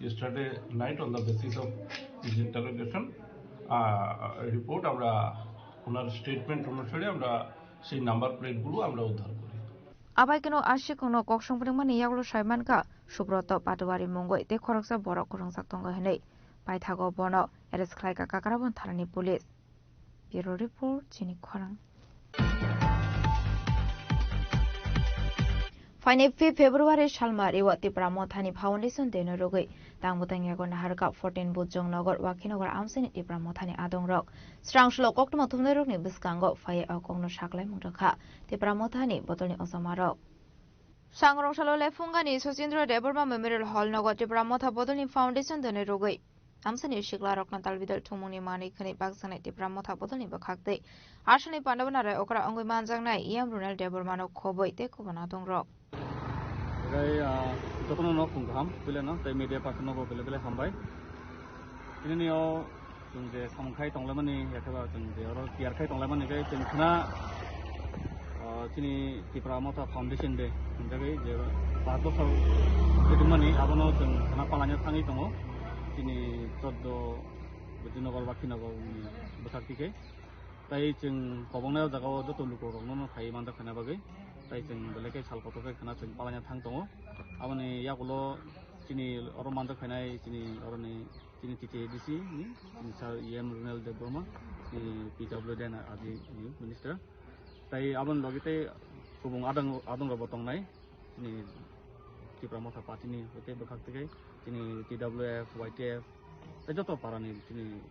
Yesterday night on the basis of interrogation report আমরা ওনার স্টেটমেন্ট অনুসারে আমরা সেই নাম্বার প্লেটগুলো আমরা উদ্ধার করি। Abaikano Ashikono Koksongpringmani Yaglo Shaimanka, Subroto Patuari Mungoi, De Koroksa Borok Kurungsaktongo Hene, Paitago Bono, Eres Klaika Kakarabon Tarani Police. Bureau Report, Chini Korang. Fine 5 February Shalmari what the Pramothani Foundation Deno Rogi, Dangbutangagon Harka 14 Bujong Nogor, Wakinogar Amsen, the Pramothani Adong Rock, Strang Shlok Oktomatumero Buskango, Fire Okongno Shakle Mundaka, the Pramothani, Botoni Osamaro. Sangrong Shalole Fungani, Sosindra Deborma Memorial Hall Nogot, the Pramotha Botoni Foundation Deno Rogi. Amsani Shikla Rock Natal Vidal Tumuni Mani Kani Baksanate, the Pramotha Botoni Bakakte, Ashani Pandavana, Okra Ongumanzana, Iam Brunel Debormano Koboy, the Kubanatong Rock. Jokono no kungham bile no tai media person no bile hambai ini yo jung je samkhai tonglamani yakaba jung je oro tiar khai tonglamani kai jung khna chini Tipramotha Foundation de jagai je 5 bochor edumani abono jung khna palanya thangi tongo chini 14 Bujinogor Bakhinogor Busaktike tai jung kobongnao jagao joto luko rokno khai manda khana bagai tai jeng beleke salkoto ke khana jeng palanya thang tongo aboni yagulo chini oro manda khainai chini oroni chini TTDC ni sir Iam Brunel Deborma ni PWD na adi minister tai abon logite kubung adang robotong nai chini Tipramotha party ni hote bakhak tege chini TWF YTF tai joto parani chini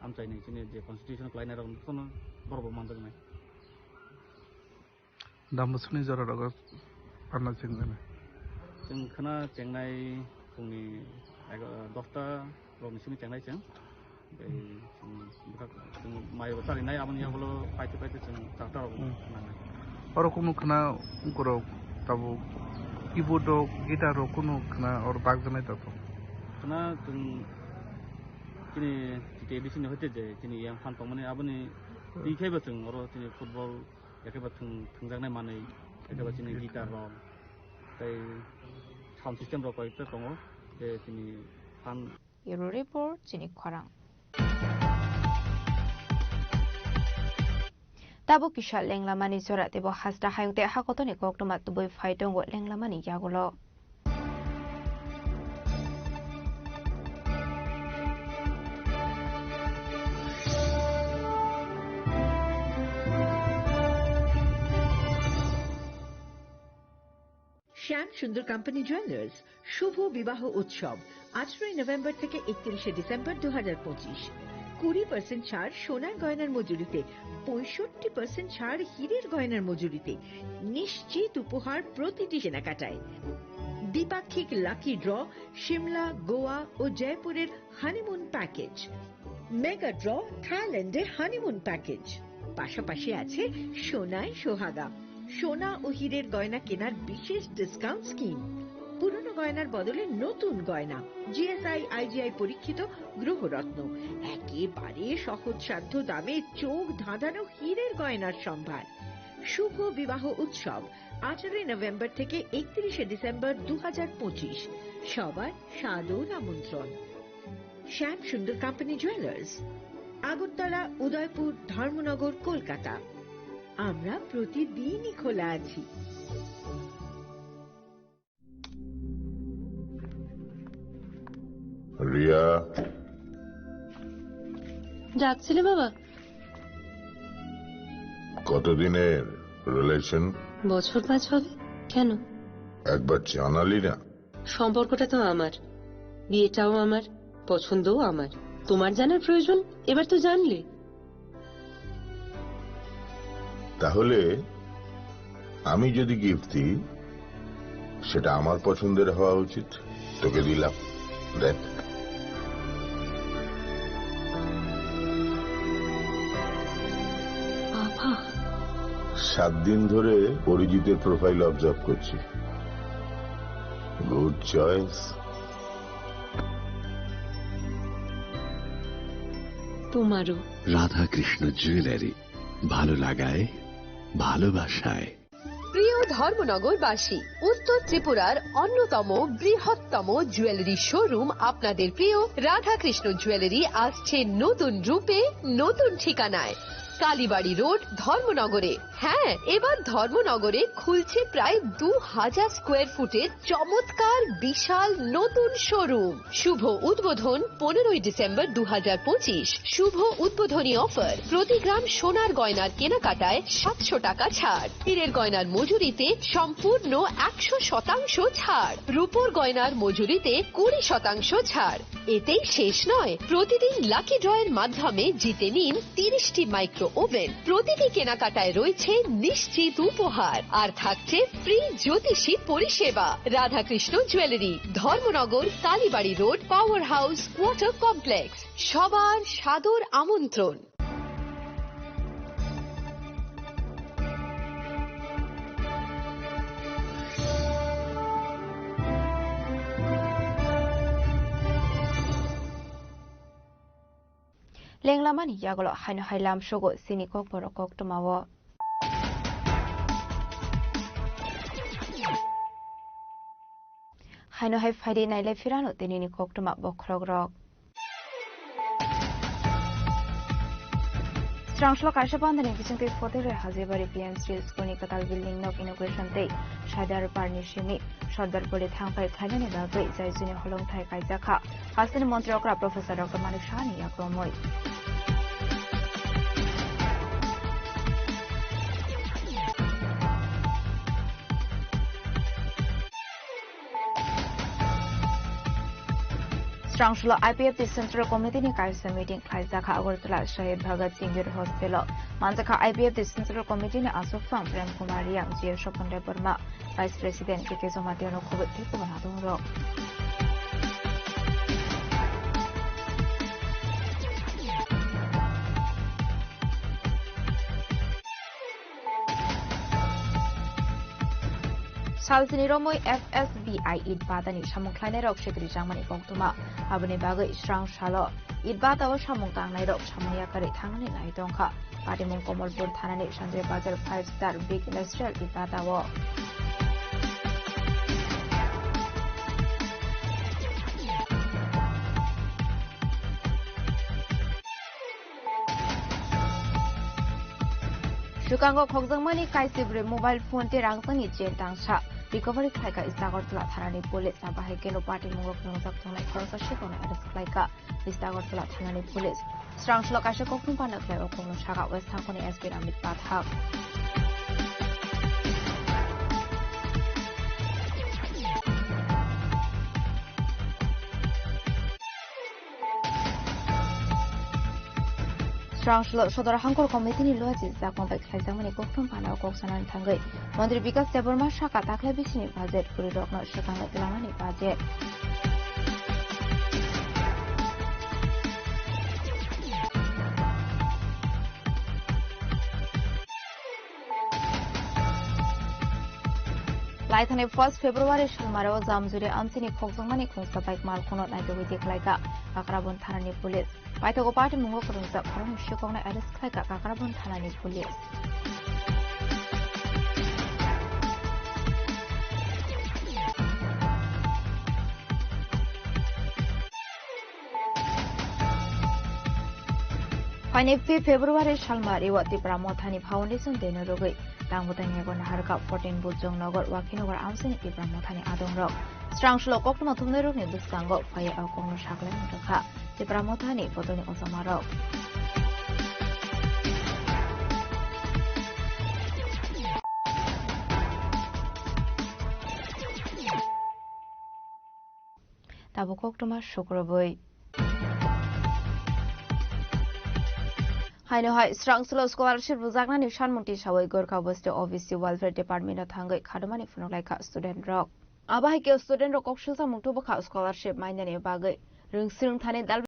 amchai ni chini je constitution kleiner ron kono borbo manda nai Damusuni jara raga panna cengane. Cengkana cengnai fungni 10ta romisuni cengnai ceng. Mai batari nai abon yagulo paite ceng tarta rogo. Oro kuno kana ungkoro tabu keyboard gitar kuno kana or bagjane tato. Kana ceng kini di sini hote je kini yang fan pamane aboni dikhai ba ceng oro kini football yakaba thungjang nai manai yakaba chini guitar ro tai sound system ro koite tongo je chini fan Bureau Report chini Khorang. Tabo Kishal Lenglamani Sora Tebo Hasda Hayute Hakotoni Koktomat to boy fight on what Lenglamani Yagulo. Shyam Sundar company jewellers শুভ বিবাহ উৎসব 18 November থেকে 31 December 2025 20% ছাড় সোনার গয়নার মজুরিতে 65% ছাড় হীরের গয়নার মজুরিতে নিশ্চিত উপহার প্রতিটি কেনাকাটায় দ্বিপাক্ষিক লাকি ড্র শিমলা গোয়া ও জয়পুরের হানিমুন প্যাকেজ মেগা ড্র থাইল্যান্ডের হানিমুন প্যাকেজ পাশাপাশি আছে সোনায় সোহাগা সোনা ও হীরের গয়না কেনার বিশেষ ডিসকাউন্ট স্কিম পুরনো গয়নার বদলে নতুন গয়না জিএসআই আইজিআই পরীক্ষিত গ্রহরত্ন একেবারে সহজসাধ্য দামে চোখ ধাঁধানো হীরের গয়নার সম্ভার শুভ বিবাহ উৎসব 18 নভেম্বর থেকে 31 ডিসেম্বর 2025 সবার সাদর আমন্ত্রণ শ্যাম সুন্দর কোম্পানি জুয়েলার্স আগরতলা উদয়পুর ধর্মনগর কলকাতা আমরা প্রতিদিনই খোলা আছি রিয়া ডাকছিলে বাবা কতদিনের রিলেশন বছর 5 হবে কেন একবার জানালি না সম্পর্কটা তো আমার বিয়েটাও আমার পছন্দও আমার তোমার জানার প্রয়োজন এবার তো জানলে তাহলে আমি যদি গিফট দিই সেটা আমার পছন্দের হওয়া উচিত তোকে দিলাম দেখ বাবা 7 দিন ধরে অরিজিতের প্রোফাইল অবজার্ভ করছি গুড চয়েস তোমারও রাধাকৃষ্ণ জুয়েলারি ভালো লাগায় ভালোবাসায় প্রিয় ধর্মনগরবাসী উত্তর ত্রিপুরার অন্যতম বৃহত্তম জুয়েলারি শোরুম আপনাদের প্রিয় রাধাকৃষ্ণ জুয়েলারি আসছে নতুন রূপে নতুন ঠিকানায় কালীবাড়ি রোড ধর্মনগরে হ্যাঁ, এবার ধর্মনগরে খুলছে প্রায় 2000 স্কোয়ার ফুটের চমৎকার বিশাল নতুন শোরুম। শুভ উদ্বোধন 15ই ডিসেম্বর 2025। শুভ উদ্বোধনী অফার, প্রতি গ্রাম সোনার গয়নার কেনাকাটায় 700 টাকা ছাড়, হীরের গয়নার মজুরিতে সম্পূর্ণ 100% ছাড়, রূপোর গয়নার মজুরিতে 20% ছাড়। এতেই শেষ নয়, প্রতিদিন লাকি ড্রয়ের মাধ্যমে জিতে নিন 30টি মাইক্রো ওভেন। প্রতিটি কেনাকাটায় রয়েছে নিশ্চিত উপহার, আর থাকছে ফ্রি জ্যোতিষী পরিষেবা। Radhakrishna jewellery, Dharmanagar, Kalibari road, power house water complex. সবার সাদর আমন্ত্রণ। লেংলামানি ইয়াগল হাইনো হাইলাম সগো সিনি কক বড় কক টমাও হাইনো হাই ফাইডে নাইলে ফিরানো তিনিনি কক টমা বখরগ রক স্ট্রাংশল কাশাপান্দানি বিচিংতে ফতেরে হাজিবাড়ি পিএমসি স্কুলনি কাতাল বিল্ডিং নক ইনোগ্রেশন তে সাদার পারনি সিমি সর্দারপুরে থাংফাই খাইনানি বাগৈ জাইজুনি হলংথাই কাইজাখা হাসিনি মন্ত্রী অকরা প্রফেসর ডক্টর মানিক সাহানি আক্রময় স্ট্রাংশল IPF central committee ni kaisa meeting khaizakha agartala shahid bhagat singh er hostel manjakha IPF central committee ni asofam prem kumar yang jiya shopande burma vice president ke zomateno khobet thik banadong ro Salsini Romoi FSBI Idbadani Samung Kleine Rok Shikri Jamani Bongtuma Abani Bagai Strang Shalo Idbata o Samung Tangnai Rok Samania Kari Tangani Nai Dongka Patimung Komolpur Thanani Sanjay Bazar 5-star Big Industrial Idbata wo Shukango Khokjangmani Kaisibre mobile phone te rangsangi chen tangsa recovery khaika Istagortala thanani police abahe kelo party mungok nongsak thonai khorsa shikona arrest khlaika Istagortala thanani police strangshlo kaisha kokung panak lai okongno saga west thangkoni SP Amit Pathak Strangshlo Sodor Hangkor Committee ni loji zakon bai khaizamani kokthum panao koksanan thangai Mantri Vikas Deborma Shaka takla bisini budget puri rokno shakanga tilamani budget Laithane 1 February Shulmaro Zamzure Amsini Khokjangmani Khongsa Bike Malkhono Naitowi Deklaika Kakrabon Thanani Police Paithago Party Mungo Kurungsa Khorong Shikongna Arrest Klaika Kakrabon Thanani Police Paine February Shalmar Iwati Pramothani Foundation Deno Rogoi Tangutani Yagon Harka 14 Bujong Nogor Wakinogar Amsini Pramothani Adong Rok Strangshlo Kokma Tumnerok ni Buskango Fire Alkono Shaklan Rokha Pramothani Potoni Osamarok Tabukok Tuma Shukroboi Haino hai Strangshlo scholarship bujagnani sanmunti sawai Gorkha West OBC Welfare Department thangai khadamani phunolaika student rok Abahi ke student rok kokshilsa mungtu bokha scholarship mainani bagai rungsirung thane dal